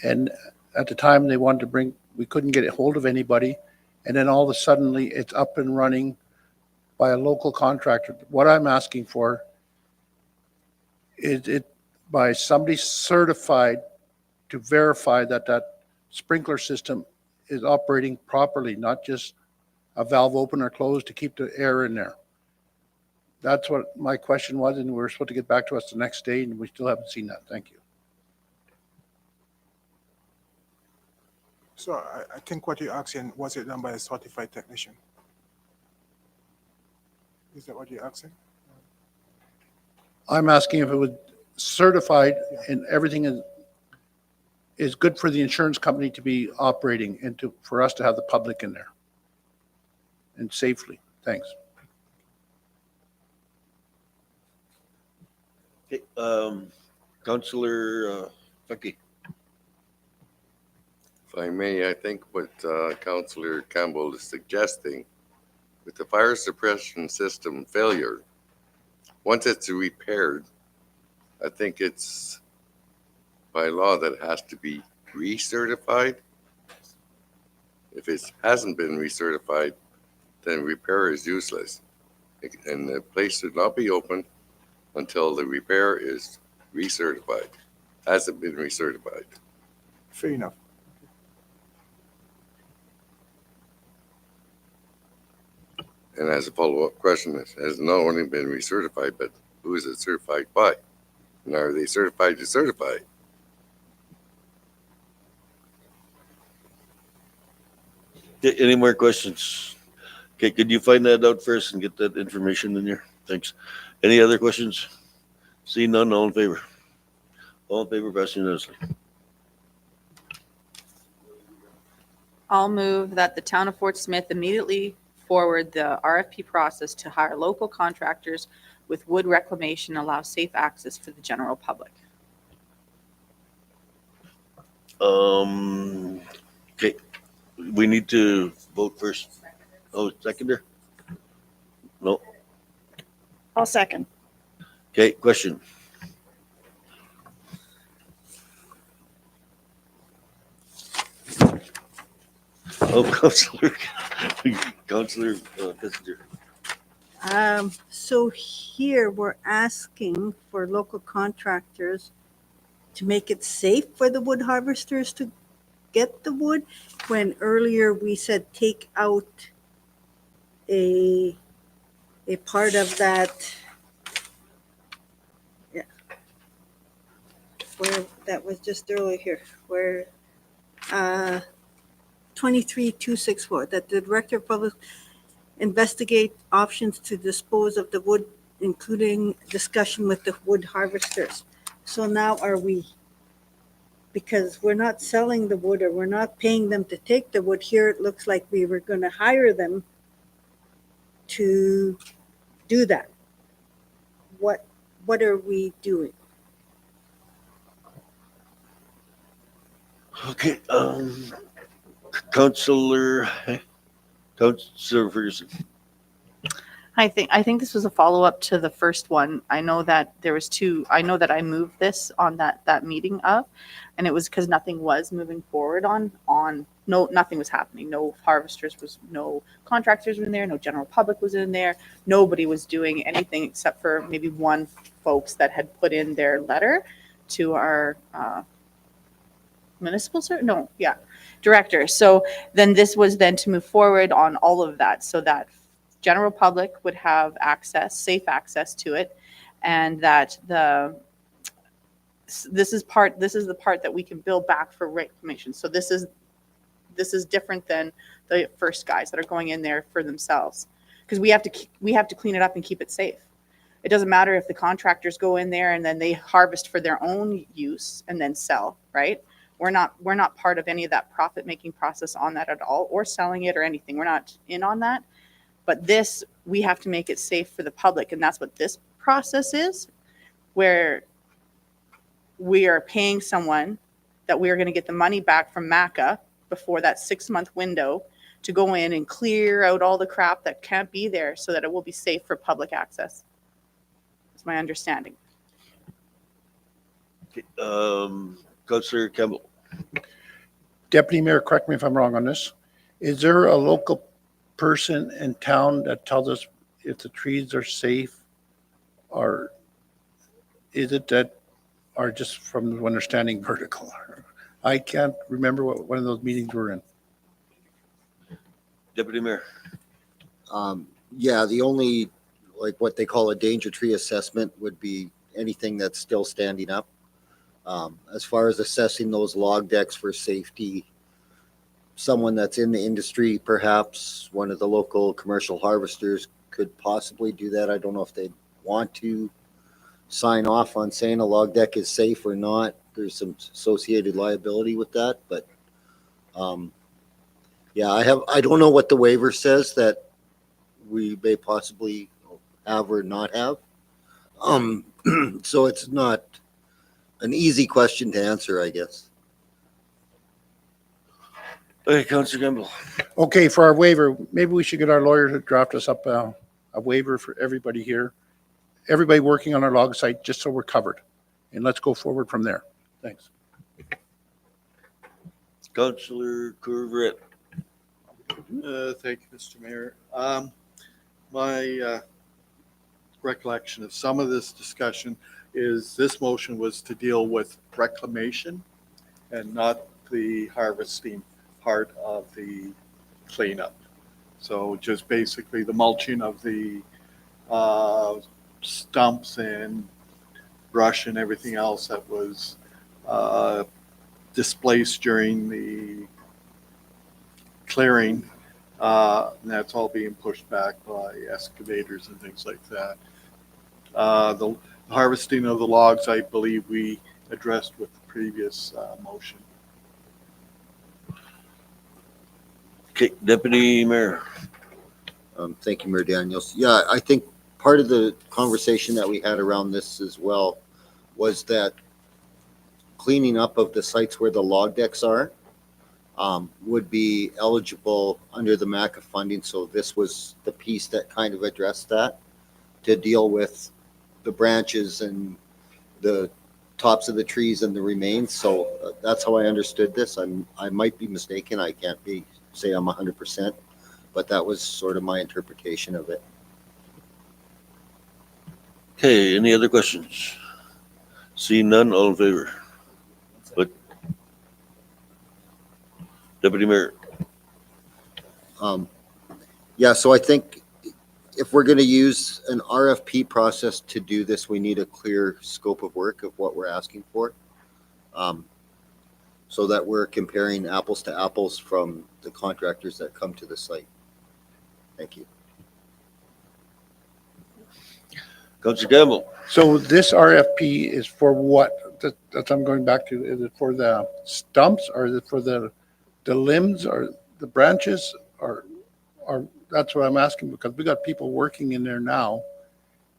And at the time they wanted to bring, we couldn't get a hold of anybody. And then all of a sudden it's up and running by a local contractor. What I'm asking for is it by somebody certified to verify that that sprinkler system is operating properly, not just a valve open or closed to keep the air in there. That's what my question was, and we were supposed to get back to us the next day, and we still haven't seen that. Thank you. So I think what you're asking, was it done by a certified technician? Is that what you're asking? I'm asking if it was certified and everything is good for the insurance company to be operating and for us to have the public in there and safely. Thanks. Okay, Councillor Bucky. If I may, I think what Councillor Campbell is suggesting, with the fire suppression system failure, once it's repaired, I think it's by law that it has to be recertified. If it hasn't been recertified, then repair is useless. And the place should not be opened until the repair is recertified. Hasn't been recertified. Fair enough. And as a follow-up question, it has not only been recertified, but who is it certified by? And are they certified to certify? Okay, any more questions? Okay, could you find that out first and get that information in here? Thanks. Any other questions? See none, all in favor? All in favor, pass unanimously. I'll move that the town of Fort Smith immediately forward the RFP process to hire local contractors with wood reclamation, allow safe access for the general public. Okay, we need to vote first. Oh, seconder? No. I'll second. Okay, question. Oh, Councillor Kissinger. So here we're asking for local contractors to make it safe for the wood harvesters to get the wood, when earlier we said take out a part of that. Yeah. Where that was just earlier here, where 23264, that the Director of Public investigate options to dispose of the wood, including discussion with the wood harvesters. So now are we, because we're not selling the wood or we're not paying them to take the wood, here it looks like we were going to hire them to do that. What are we doing? Okay, Counselor Ferguson. I think this was a follow-up to the first one. I know that there was two, I know that I moved this on that meeting of, and it was because nothing was moving forward no, nothing was happening. No harvesters no contractors were in there, no general public was in there. Nobody was doing anything except for maybe one folks that had put in their letter to our director. So then this was then to move forward on all of that so that general public would have access, safe access to it, and that this is the part that we can build back for reclamation. So this is different than the first guys that are going in there for themselves, because we have to clean it up and keep it safe. It doesn't matter if the contractors go in there and then they harvest for their own use and then sell, right? We're not part of any of that profit making process on that at all, or selling it or anything. We're not in on that. But this, we have to make it safe for the public. And that's what this process is, where we are paying someone that we are going to get the money back from MACA before that 6-month window to go in and clear out all the crap that can't be there so that it will be safe for public access. That's my understanding. Counselor Campbell. Deputy Mayor, correct me if I'm wrong on this. Is there a local person in town that tells us if the trees are safe, or is it that, or just from when they're standing vertical? I can't remember what one of those meetings we're in. Deputy Mayor. Yeah, the only, like what they call a danger tree assessment would be anything that's still standing up. As far as assessing those log decks for safety, someone that's in the industry, perhaps one of the local commercial harvesters could possibly do that. I don't know if they'd want to sign off on saying a log deck is safe or not. There's some associated liability with that, but yeah, I don't know what the waiver says that we may possibly have or not have. So it's not an easy question to answer, I guess. Okay, Counselor Campbell. Okay, for our waiver, maybe we should get our lawyer to draft us up a waiver for everybody here, everybody working on our log site, just so we're covered. And let's go forward from there. Thanks. Counselor Courvette. Thank you, Mr. Mayor. My recollection of some of this discussion is this motion was to deal with reclamation and not the harvesting part of the cleanup. So just basically the mulching of the stumps and brush and everything else that was displaced during the clearing. And that's all being pushed back by excavators and things like that. The harvesting of the logs, I believe we addressed with the previous motion. Okay, Deputy Mayor. Thank you, Mayor Daniels. Yeah, I think part of the conversation that we had around this as well was that cleaning up of the sites where the log decks are would be eligible under the MACA funding. So this was the piece that kind of addressed that, to deal with the branches and the tops of the trees and the remains. So that's how I understood this. I might be mistaken. I can't say I'm 100%, but that was sort of my interpretation of it. Okay, any other questions? Seeing none, all in favor? But Deputy Mayor. Yeah, so I think if we're going to use an RFP process to do this, we need a clear scope of work of what we're asking for, so that we're comparing apples to apples from the contractors that come to the site. Thank you. Counselor Campbell. So this RFP is for what? That's I'm going back to. Is it for the stumps, or is it for the limbs or the branches, or that's what I'm asking, because we got people working in there now.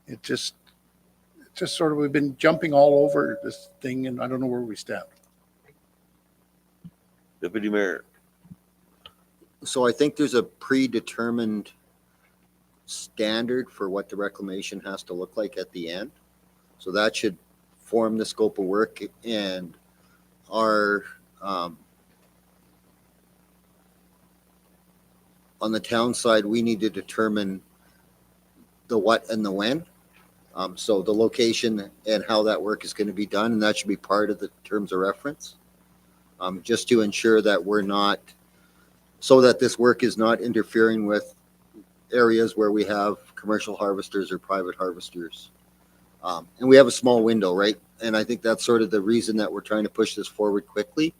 It's just sort of, we've been jumping all over this thing and I don't know where we stand. Deputy Mayor. So I think there's a predetermined standard for what the reclamation has to look like at the end. So that should form the scope of work, and our, on the town side, we need to determine the what and the when. So the location and how that work is going to be done, and that should be part of the terms of reference. Just to ensure that we're not, so that this work is not interfering with areas where we have commercial harvesters or private harvesters. And we have a small window, right? And I think that's sort of the reason that we're trying to push this forward quickly,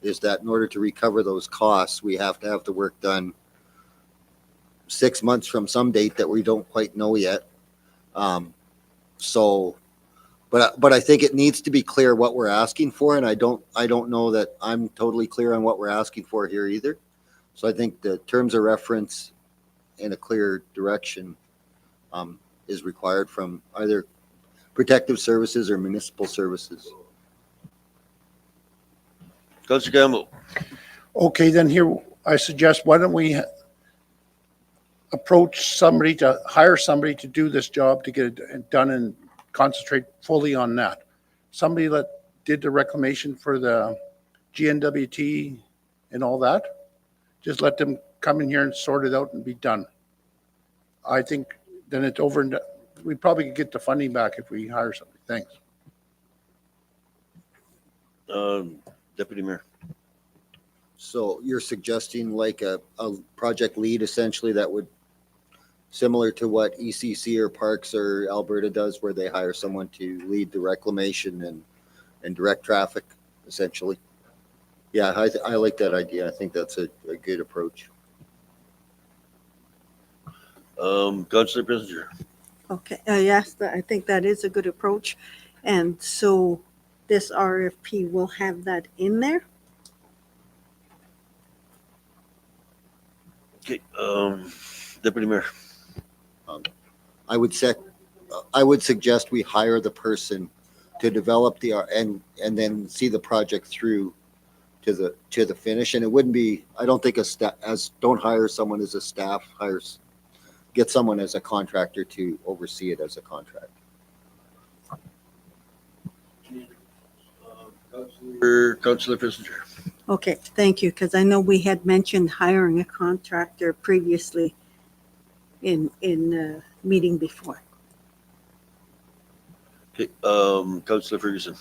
is that in order to recover those costs, we have to have the work done 6 months from some date that we don't quite know yet. But I think it needs to be clear what we're asking for, and I don't know that I'm totally clear on what we're asking for here either. So I think the terms of reference and a clear direction is required from either protective services or municipal services. Councilor Campbell. Okay, then here, I suggest, why don't we approach somebody to hire somebody to do this job, to get it done and concentrate fully on that. Somebody that did the reclamation for the GNWT and all that, just let them come in here and sort it out and be done. I think then it's over, and we probably could get the funding back if we hire somebody. Thanks. Deputy Mayor. So you're suggesting like a project lead essentially that would, similar to what ECC or Parks or Alberta does, where they hire someone to lead the reclamation and direct traffic, essentially. Yeah, I like that idea. I think that's a good approach. Councilor Prisoner. Okay, yes, I think that is a good approach. And so this RFP will have that in there? Okay, Deputy Mayor. I would suggest we hire the person to develop and then see the project through to the finish. And it wouldn't be, I don't think don't hire someone as a staff, get someone as a contractor to oversee it as a contract. Councilor Prisoner. Okay, thank you, because I know we had mentioned hiring a contractor previously in meeting before. Okay, Councilor Ferguson.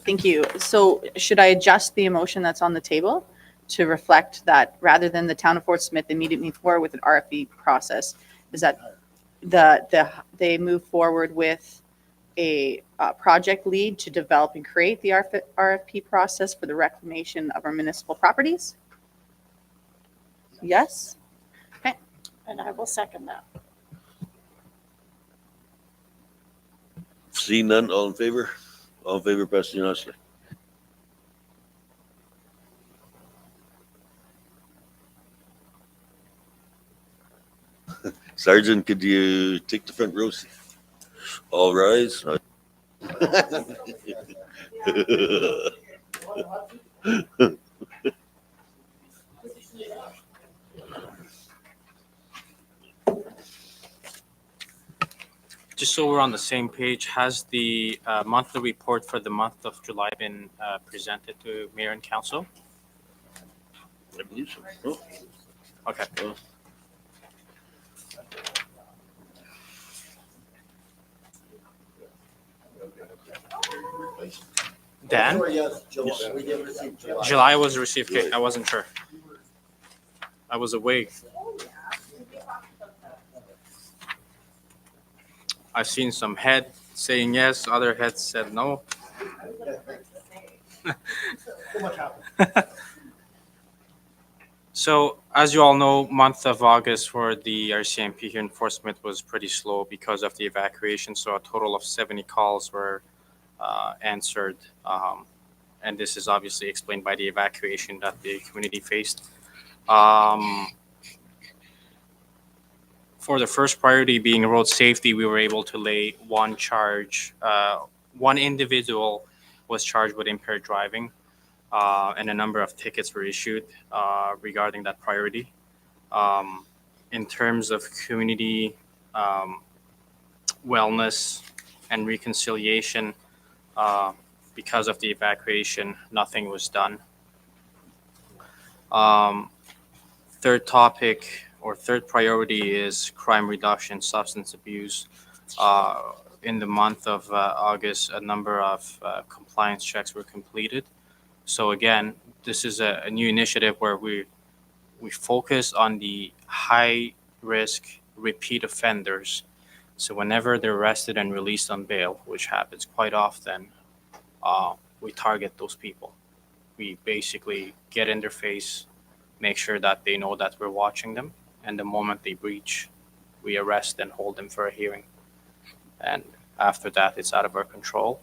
Thank you. So should I adjust the motion that's on the table to reflect that rather than the town of Fort Smith immediately move forward with an RFP process, is that they move forward with a project lead to develop and create the RFP process for the reclamation of our municipal properties? Yes? And I will second that. See none, all in favor? All in favor, pass unanimously. Sergeant, could you take the front row? All rise. Just so we're on the same page, has the monthly report for the month of July been presented to Mayor and Council? I believe so. Oh, Okay. Dan? July was received. Okay, I wasn't sure. I was away. I've seen some head saying yes, other heads said no. So, as you all know, month of August for the RCMP here in Fort Smith was pretty slow because of the evacuation. So a total of 70 calls were answered. And this is obviously explained by the evacuation that the community faced. For the first priority being road safety, we were able to lay one charge. One individual was charged with impaired driving. and a number of tickets were issued regarding that priority. In terms of community wellness and reconciliation, because of the evacuation, nothing was done. Third topic or third priority is crime reduction, substance abuse. In the month of August, a number of compliance checks were completed. So again, this is a new initiative where we focus on the high risk repeat offenders. So whenever they're arrested and released on bail, which happens quite often, we target those people. We basically get in their face, make sure that they know that we're watching them, and the moment they breach, we arrest and hold them for a hearing. And after that, it's out of our control.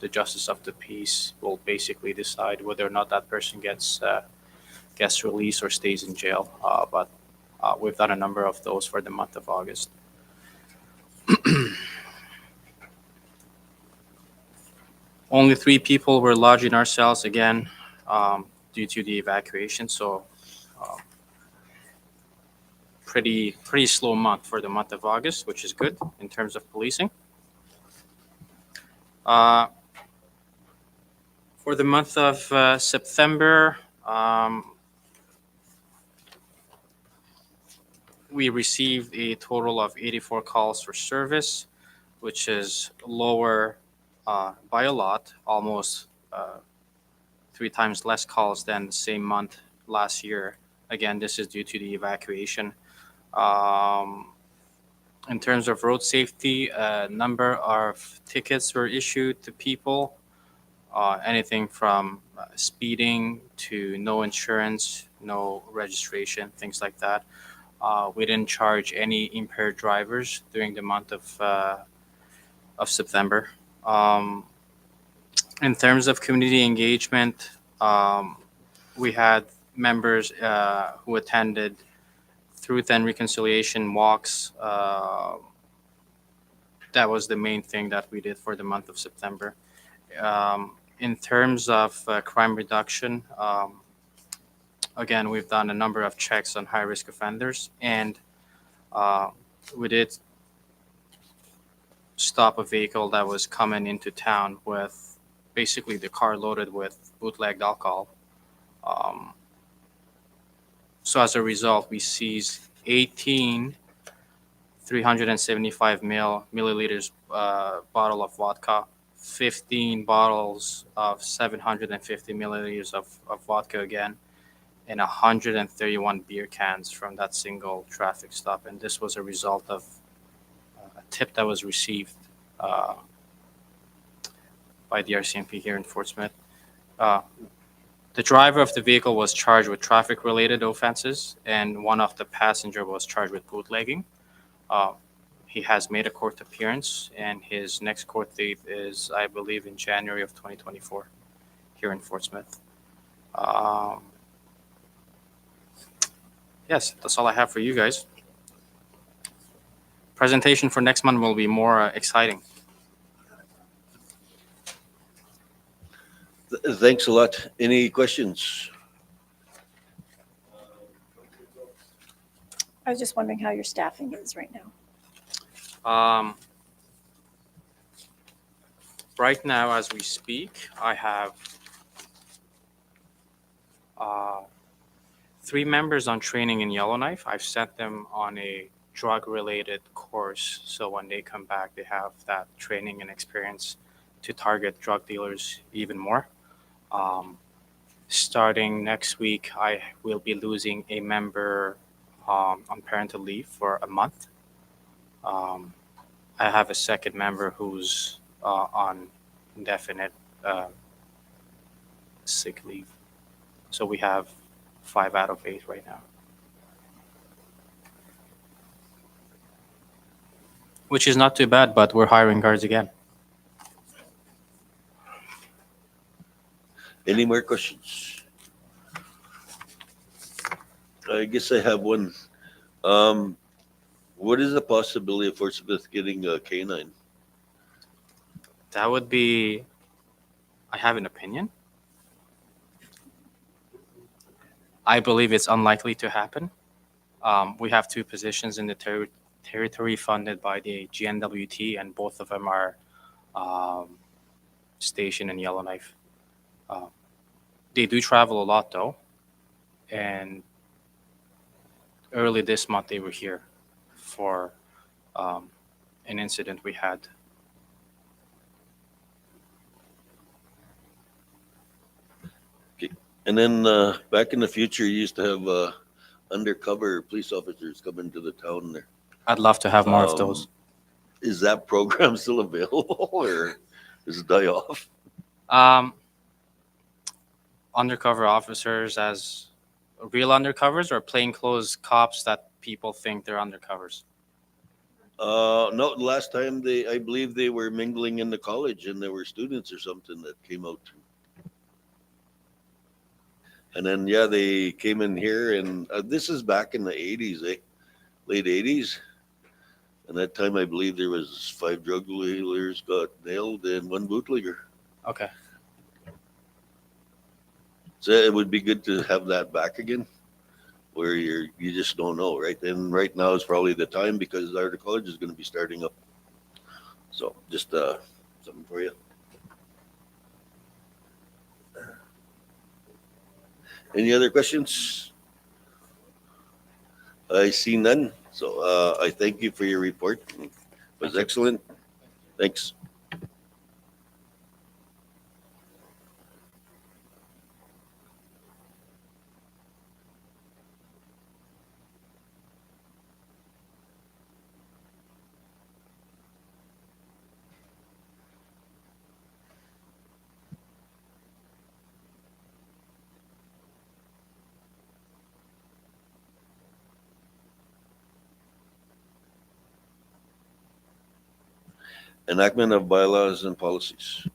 The justice of the peace will basically decide whether or not that person gets released or stays in jail. But we've done a number of those for the month of August. Only 3 people were lodged in our cells again due to the evacuation. So pretty slow month for the month of August, which is good in terms of policing. For the month of September, we received a total of 84 calls for service, which is lower by a lot, almost 3 times less calls than the same month last year. Again, this is due to the evacuation. In terms of road safety, a number of tickets were issued to people, anything from speeding to no insurance, no registration, things like that. We didn't charge any impaired drivers during the month of September. In terms of community engagement, we had members who attended Truth and Reconciliation walks. That was the main thing that we did for the month of September. In terms of crime reduction, again, we've done a number of checks on high-risk offenders, and we did stop a vehicle that was coming into town with basically the car loaded with bootlegged alcohol. So as a result, we seized 18 375 milliliters bottle of vodka, 15 bottles of 750 milliliters of vodka again, and 131 beer cans from that single traffic stop. And this was a result of a tip that was received by the RCMP here in Fort Smith. The driver of the vehicle was charged with traffic-related offenses, and one of the passenger was charged with bootlegging. He has made a court appearance, and his next court date is, I believe, in January of 2024 here in Fort Smith. Yes, that's all I have for you guys. Presentation for next month will be more exciting. Thanks a lot. Any questions? I was just wondering how your staffing is right now. Right now, as we speak, I have 3 members on training in Yellowknife. I've sent them on a drug-related course, so when they come back, they have that training and experience to target drug dealers even more. Starting next week, I will be losing a member on parental leave for a month. I have a second member who's on indefinite sick leave. So we have 5 out of 8 right now. Which is not too bad, but we're hiring guards again. Any more questions? I guess I have one. What is the possibility of Fort Smith getting a K-9? That would be, I have an opinion. I believe it's unlikely to happen. We have two positions in the territory funded by the GNWT, and both of them are stationed in Yellowknife. They do travel a lot, though, and early this month they were here for an incident we had. And then back in the future, you used to have undercover police officers come into the town there. I'd love to have more of Um, those. Is that program still available or does it die off? Undercover officers as real undercovers or plainclothes cops that people think they're undercovers? No, last time I believe they were mingling in the college and there were students or something that came out. And then, yeah, they came in here and this is back in the 80s, late 80s. And that time, I believe there was 5 drug dealers got nailed and 1 bootlegger. Okay. So it would be good to have that back again, where you just don't know, right? And right now is probably the time because our college is going to be starting up. So just something for you. Any other questions? I see none. So I thank you for your report. It was excellent. Thanks. Enactment of bylaws and policies.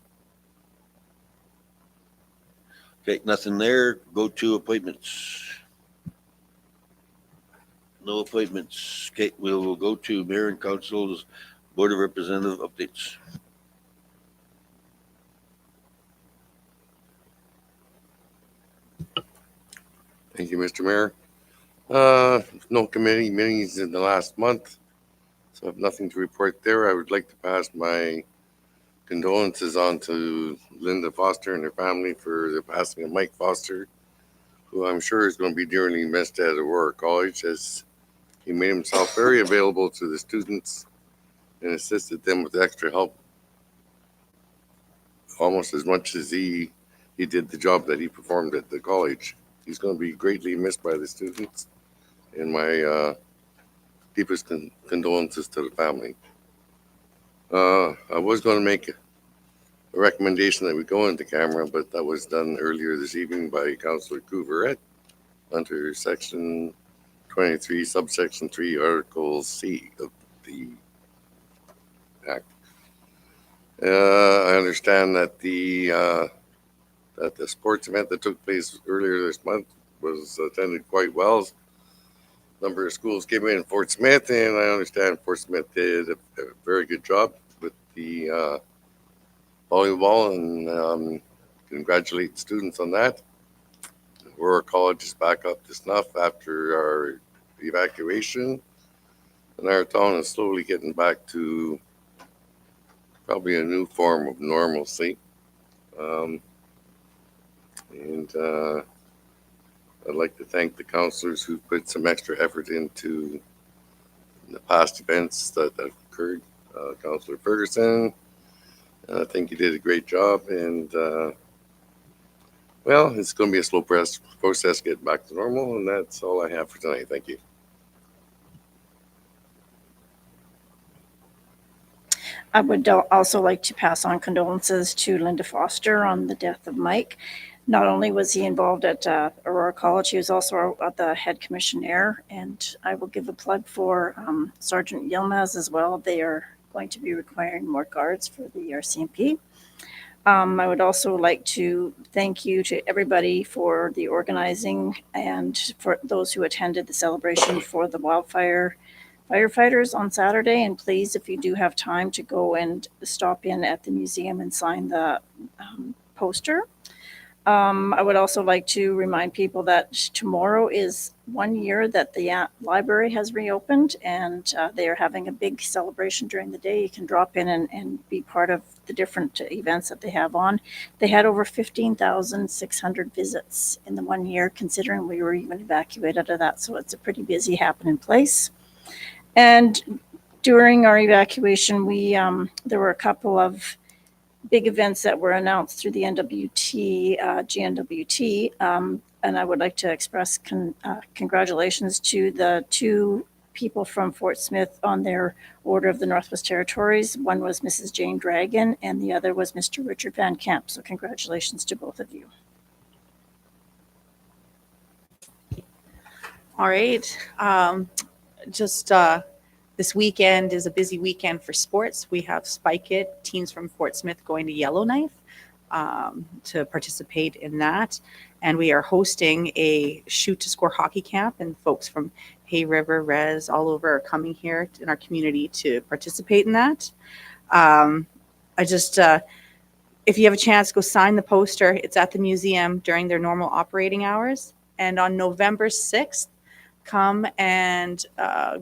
Okay, nothing there. Go to appointments. No appointments. Okay, we will go to Mayor and Council's Board of Representative updates. Thank you, Mr. Mayor. No committee meetings in the last month, so I have nothing to report there. I would like to pass my condolences on to Linda Foster and her family for the passing of Mike Foster, who I'm sure is going to be dearly missed at Aurora College, as he made himself very available to the students and assisted them with extra help almost as much as he did the job that he performed at the college. He's going to be greatly missed by the students, and my deepest condolences to the family. I was going to make a recommendation that we go into camera, but that was done earlier this evening by Councillor Couveret under Section 23, Subsection 3, Article C of the Act. I understand that the sports event that took place earlier this month was attended quite well. A number of schools came in Fort Smith, and I understand Fort Smith did a very good job with the volleyball, and congratulate the students on that. Aurora College is back up to snuff after our evacuation, and our town is slowly getting back to probably a new form of normalcy. I'd like to thank the counselors who put some extra effort into the past events that occurred. Councillor Ferguson, I think you did a great job, and well, it's going to be a slow process getting back to normal, and that's all I have for tonight. Thank you. I would also like to pass on condolences to Linda Foster on the death of Mike. Not only was he involved at Aurora College, he was also the head commissioner, and I will give a plug for Sergeant Yilmaz as well. They are going to be requiring more guards for the RCMP. I would also like to thank you to everybody for the organizing and for those who attended the celebration for the wildfire firefighters on Saturday. And please, if you do have time, to go and stop in at the museum and sign the poster. I would also like to remind people that tomorrow is 1 year that the library has reopened, and they are having a big celebration during the day. You can drop in and be part of the different events that they have on. They had over 15,600 visits in the 1 year, considering we were even evacuated of that. So it's a pretty busy happening place. And during our evacuation, there were a couple of big events that were announced through the NWT, GNWT, and I would like to express congratulations to the two people from Fort Smith on their Order of the Northwest Territories. One was Mrs. Jane Dragon, and the other was Mr. Richard Van Camp. So congratulations to both of you. All right. This weekend is a busy weekend for sports. We have Spike It, teams from Fort Smith going to Yellowknife to participate in that. And we are hosting a shoot to score hockey camp, and folks from Hay River, Res, all over are coming here in our community to participate in that. If you have a chance, go sign the poster. It's at the museum during their normal operating hours. And on November 6th, come and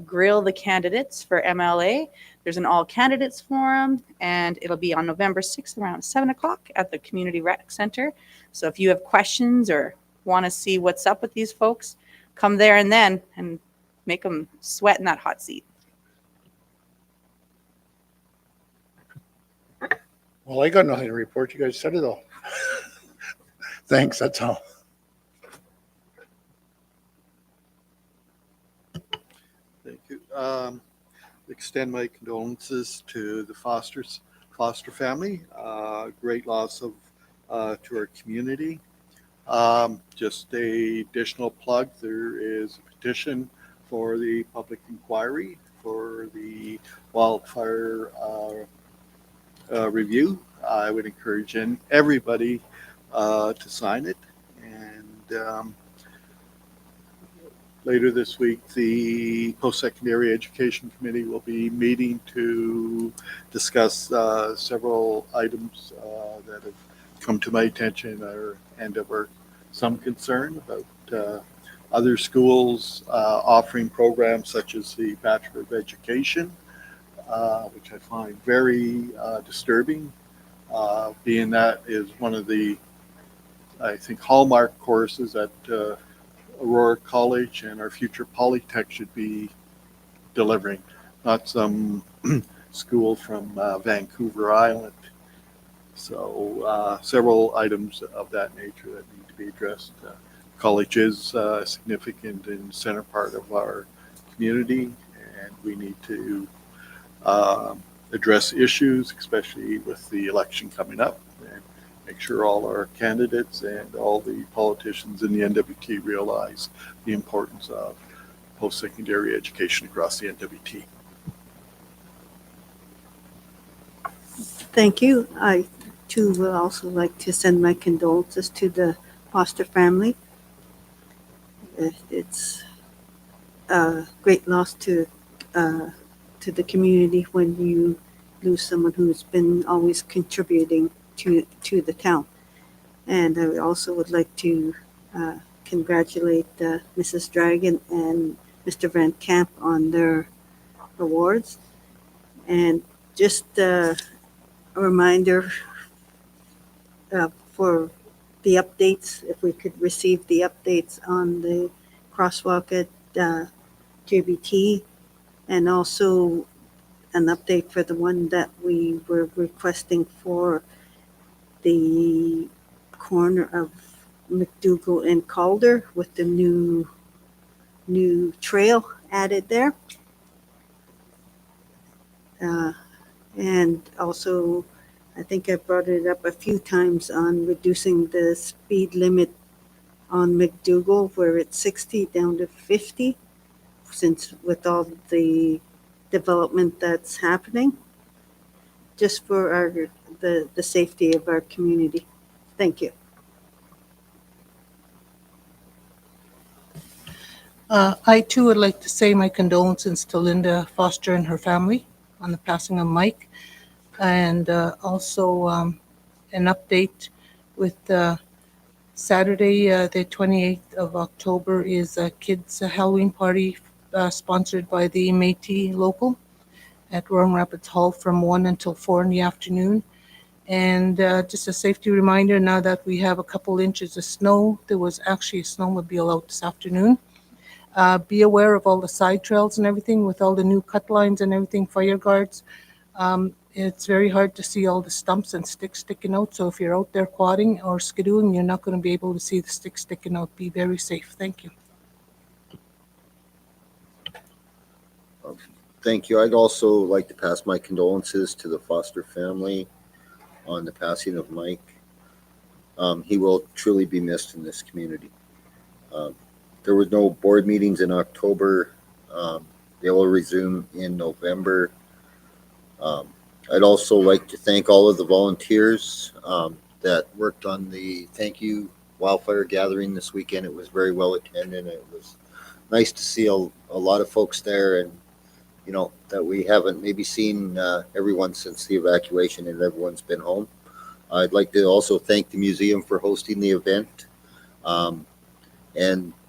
grill the candidates for MLA. There's an all candidates forum, and it'll be on November 6th around 7 o'clock at the Community Rec Center. So if you have questions or want to see what's up with these folks, come there and then and make them sweat in that hot seat. Well, I got nothing to report. You guys said it all. Thanks, that's all. Thank you. Extend my condolences to the Foster family. Great loss of to our community. Just a additional plug, there is a petition for the public inquiry for the wildfire review. I would encourage everybody to sign it. And later this week, the Post-Secondary Education Committee will be meeting to discuss several items that have come to my attention and are some concern about other schools offering programs such as the Bachelor of Education, which I find very disturbing, being that is one of the, I think, hallmark courses at Aurora College and our future Polytech should be delivering, not some school from Vancouver Island. So several items of that nature that need to be addressed. College is a significant and center part of our community, and we need to address issues, especially with the election coming up, and make sure all our candidates and all the politicians in the NWT realize the importance of post-secondary education across the NWT. Thank you. I too would also like to send my condolences to the Foster family. It's a great loss to the community when you lose someone who's been always contributing to the town. And I also would like to congratulate Mrs. Dragon and Mr. Van Camp on their awards. And just a reminder for the updates, if we could receive the updates on the crosswalk at JBT, and also an update for the one that we were requesting for the corner of McDougall and Calder with the new trail added there. And also, I think I brought it up a few times on reducing the speed limit on McDougall, where it's 60 down to 50, since with all the development that's happening, just for the safety of our community. Thank you. I too would like to say my condolences to Linda Foster and her family on the passing of Mike, and also an update with Saturday, the 28th of October, is a kids' Halloween party sponsored by the Métis local at Roaring Rapids Hall from 1 until 4 in the afternoon. And just a safety reminder, now that we have a couple inches of snow, there was actually a snowmobile out this afternoon. Be aware of all the side trails and everything with all the new cut lines and everything, fire guards. It's very hard to see all the stumps and sticks sticking out. So if you're out there quadding or skidooing, you're not going to be able to see the sticks sticking out. Be very safe. Thank you. Thank you. I'd also like to pass my condolences to the Foster family on the passing of Mike. He will truly be missed in this community. There were no board meetings in October. They will resume in November. I'd also like to thank all of the volunteers that worked on the thank you wildfire gathering this weekend. It was very well attended. It was nice to see a lot of folks there, and you know that we haven't maybe seen everyone since the evacuation, and everyone's been home. I'd like to also thank the museum for hosting the event, and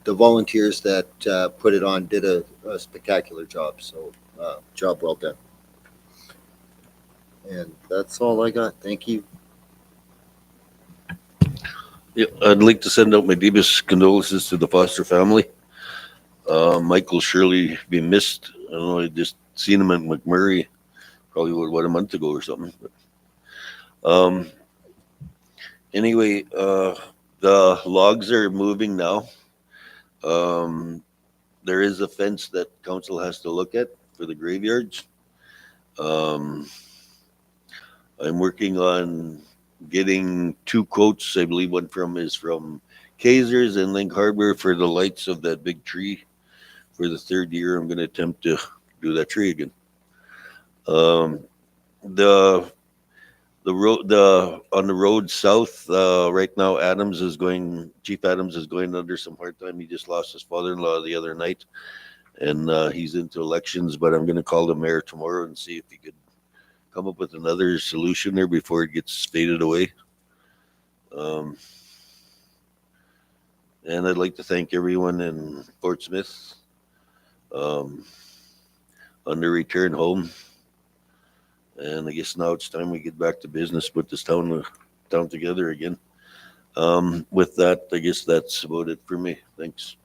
the volunteers that put it on did a spectacular job. So job well done. And that's all I got. Thank you. Yeah, I'd like to send out my deepest condolences to the Foster family. Mike will surely be missed. I don't know, I just seen him at McMurray probably a month ago or something. But, anyway, the logs are moving now. There is a fence that council has to look at for the graveyards. I'm working on getting 2 quotes. I believe one is from Kaiser's and Link Harbor for the lights of that big tree. For the 3rd year, I'm going to attempt to do that tree again. The road, on the road south, right now, Chief Adams is going under some hard time. He just lost his father-in-law the other night, and he's into elections, but I'm going to call the mayor tomorrow and see if he could come up with another solution there before it gets faded away. And I'd like to thank everyone in Fort Smith on their return home. And I guess now it's time we get back to business, put this town together again. With that, I guess that's about it for me. Thanks.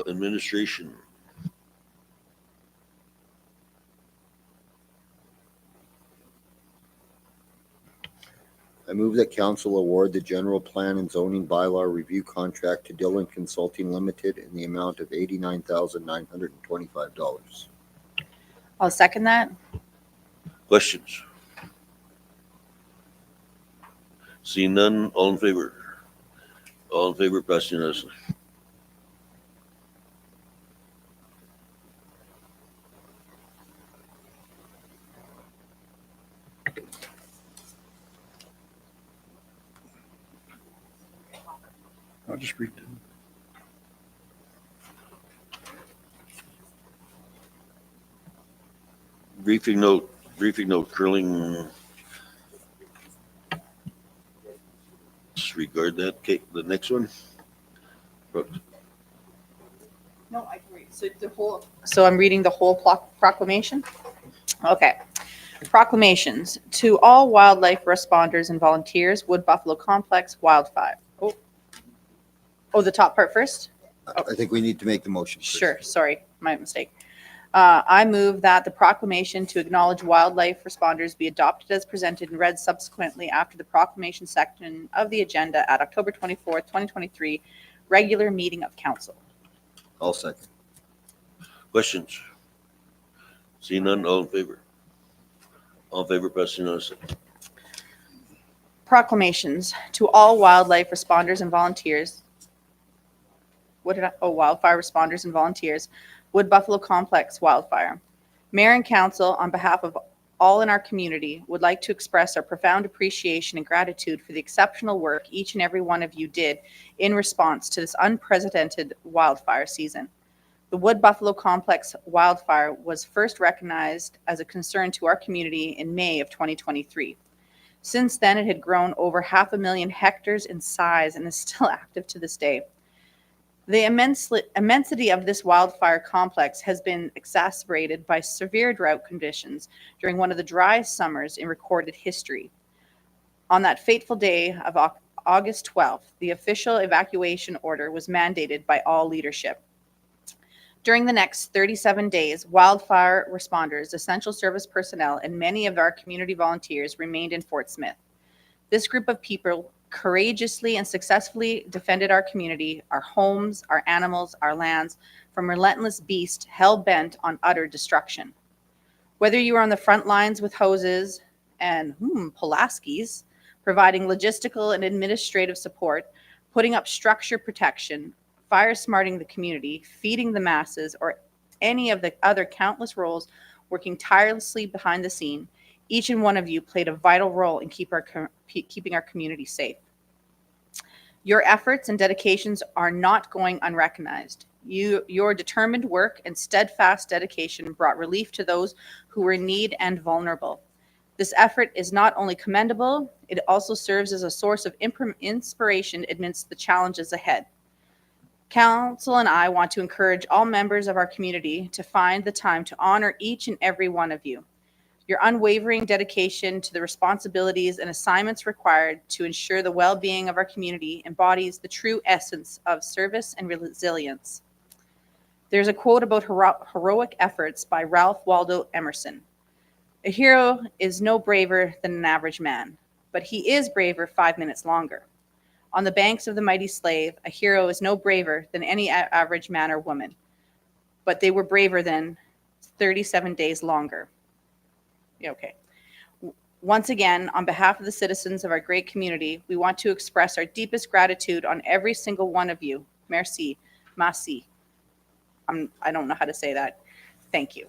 Administration. I move that council award the general plan and zoning bylaw review contract to Dillon Consulting Limited in the amount of $89,925. I'll second that. Questions? Seeing none, all in favor? All in favor, pass unanimously. I'll just read them. Briefing note, curling. Disregard that. Okay, the next one. No, I can read. So I'm reading the whole proclamation? Okay. Proclamations to all wildlife responders and volunteers, Wood Buffalo Complex wildfire. Oh, the top part first? I think we need to make the motion first. Sure, sorry, my mistake. I move that the proclamation to acknowledge wildlife responders be adopted as presented and read subsequently after the proclamation section of the agenda at October 24th, 2023, regular meeting of council. I'll second. Questions? Seeing none, all in favor? All in favor, pass unanimously. Proclamations to all wildlife responders and volunteers. Wildfire responders and volunteers, Wood Buffalo Complex wildfire. Mayor and council, on behalf of all in our community, would like to express our profound appreciation and gratitude for the exceptional work each and every one of you did in response to this unprecedented wildfire season. The Wood Buffalo Complex wildfire was first recognized as a concern to our community in May of 2023. Since then, it had grown over 500,000 hectares in size and is still active to this day. The immensity of this wildfire complex has been exacerbated by severe drought conditions during one of the driest summers in recorded history. On that fateful day of August 12th, the official evacuation order was mandated by all leadership. During the next 37 days, wildfire responders, essential service personnel, and many of our community volunteers remained in Fort Smith. This group of people courageously and successfully defended our community, our homes, our animals, our lands from relentless beasts hell-bent on utter destruction. Whether you are on the front lines with hoses and Pulaskis, providing logistical and administrative support, putting up structure protection, fire smarting the community, feeding the masses, or any of the other countless roles working tirelessly behind the scene, each and one of you played a vital role in keeping our community safe. Your efforts and dedications are not going unrecognized. Your determined work and steadfast dedication brought relief to those who were in need and vulnerable. This effort is not only commendable, it also serves as a source of inspiration amidst the challenges ahead. Council and I want to encourage all members of our community to find the time to honor each and every one of you. Your unwavering dedication to the responsibilities and assignments required to ensure the well-being of our community embodies the true essence of service and resilience. There's a quote about heroic efforts by Ralph Waldo Emerson. A hero is no braver than an average man, but he is braver 5 minutes longer. On the banks of the mighty Slave, a hero is no braver than any average man or woman, but they were braver than 37 days longer. Yeah, okay. Once again, on behalf of the citizens of our great community, we want to express our deepest gratitude on every single one of you. Merci. Merci. I don't know how to say that. Thank you.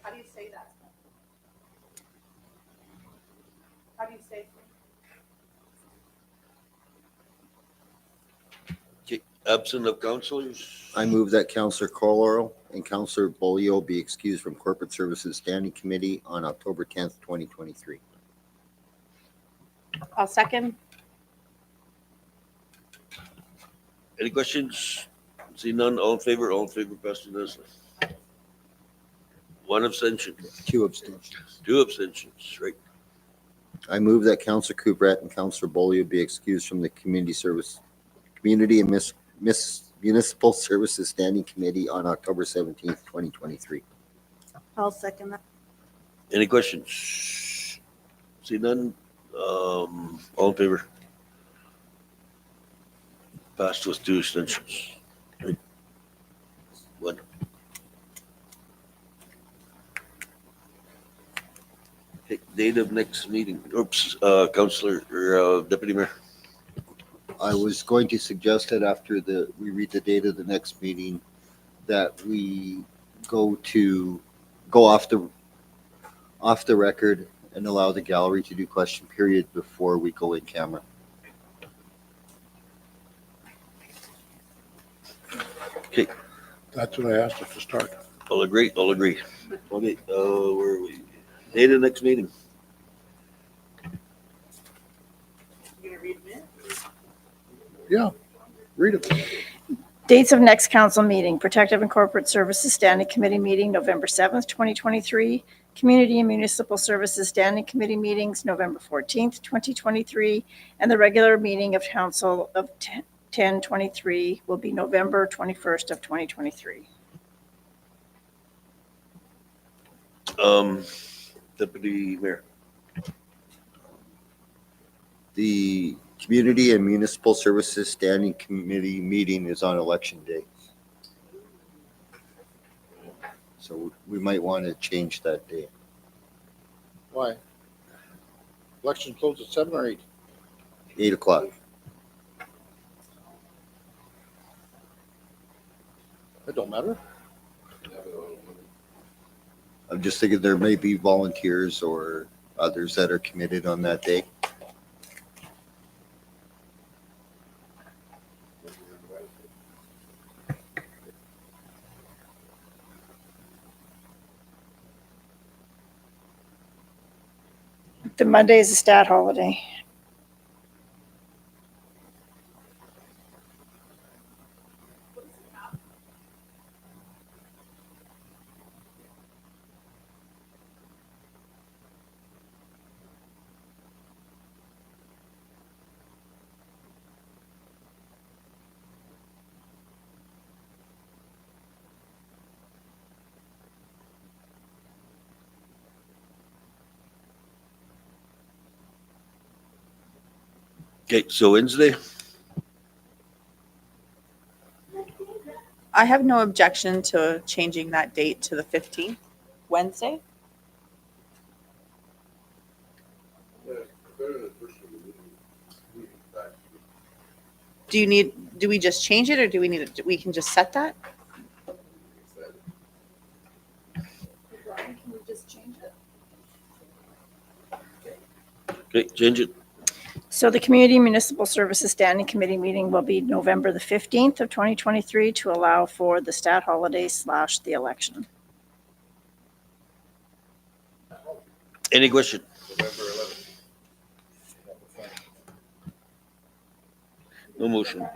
How do you say that? How do you say? Okay, absent of councilors? I move that Councillor Coloro and Councillor Bolio be excused from Corporate Services Standing Committee on October 10th, 2023. I'll second. Any questions? See none, all in favor, pass unanimously. One abstention, 2 abstentions. 2 abstentions, right? I move that Councillor Couvret and Councillor Bolio be excused from the Community and Municipal Services Standing Committee on October 17th, 2023. I'll second that. Any questions? See none, all in favor? Passed with 2 abstentions. Right. One. Okay, date of next meeting. Oops, Councillor or Deputy Mayor. I was going to suggest that after we read the date of the next meeting, that we go off the record and allow the gallery to do question period before we go in camera. Okay, That's what I asked us to start. I'll agree. Okay, where are we? Date of next meeting. Yeah, read it. Dates of next council meeting, Protective and Corporate Services Standing Committee meeting, November 7th, 2023. Community and Municipal Services Standing Committee meetings, November 14th, 2023. And the regular meeting of council of 10/23 will be November 21st of 2023. Deputy Mayor. The Community and Municipal Services Standing Committee meeting is on Election Day. So we might want to change that date. Why? Election closed at 7 or 8? 8 o'clock. It don't matter. I'm just thinking there may be volunteers or others that are committed on that day. Monday is a stat holiday. Okay, so Wednesday, I have no objection to changing that date to the 15th, Wednesday. Do we just change it or do we need it? We can just set that? okay, change it. So the Community Municipal Services Standing Committee meeting will be November the 15th of 2023 to allow for the stat holiday / the election. Any question? No motion.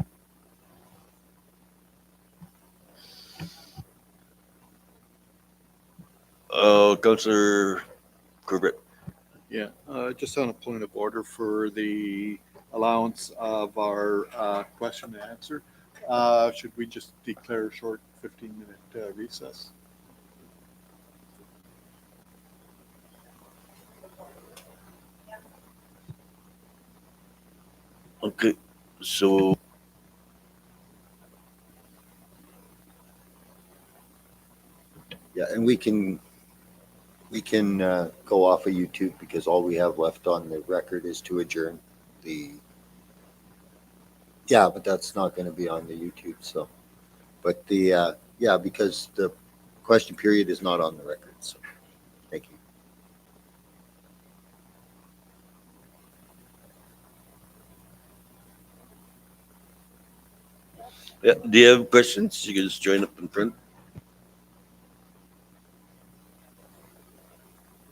Councillor Corbett. Yeah, just on a point of order for the allowance of our question and answer, should we just declare a short 15-minute recess? Okay, so Yeah, and we can go off of YouTube because all we have left on the record is to adjourn the, yeah, but that's not going to be on the YouTube, so. But the, yeah, because the question period is not on the record, so, thank you. yeah, do you have questions? You can just join up in front.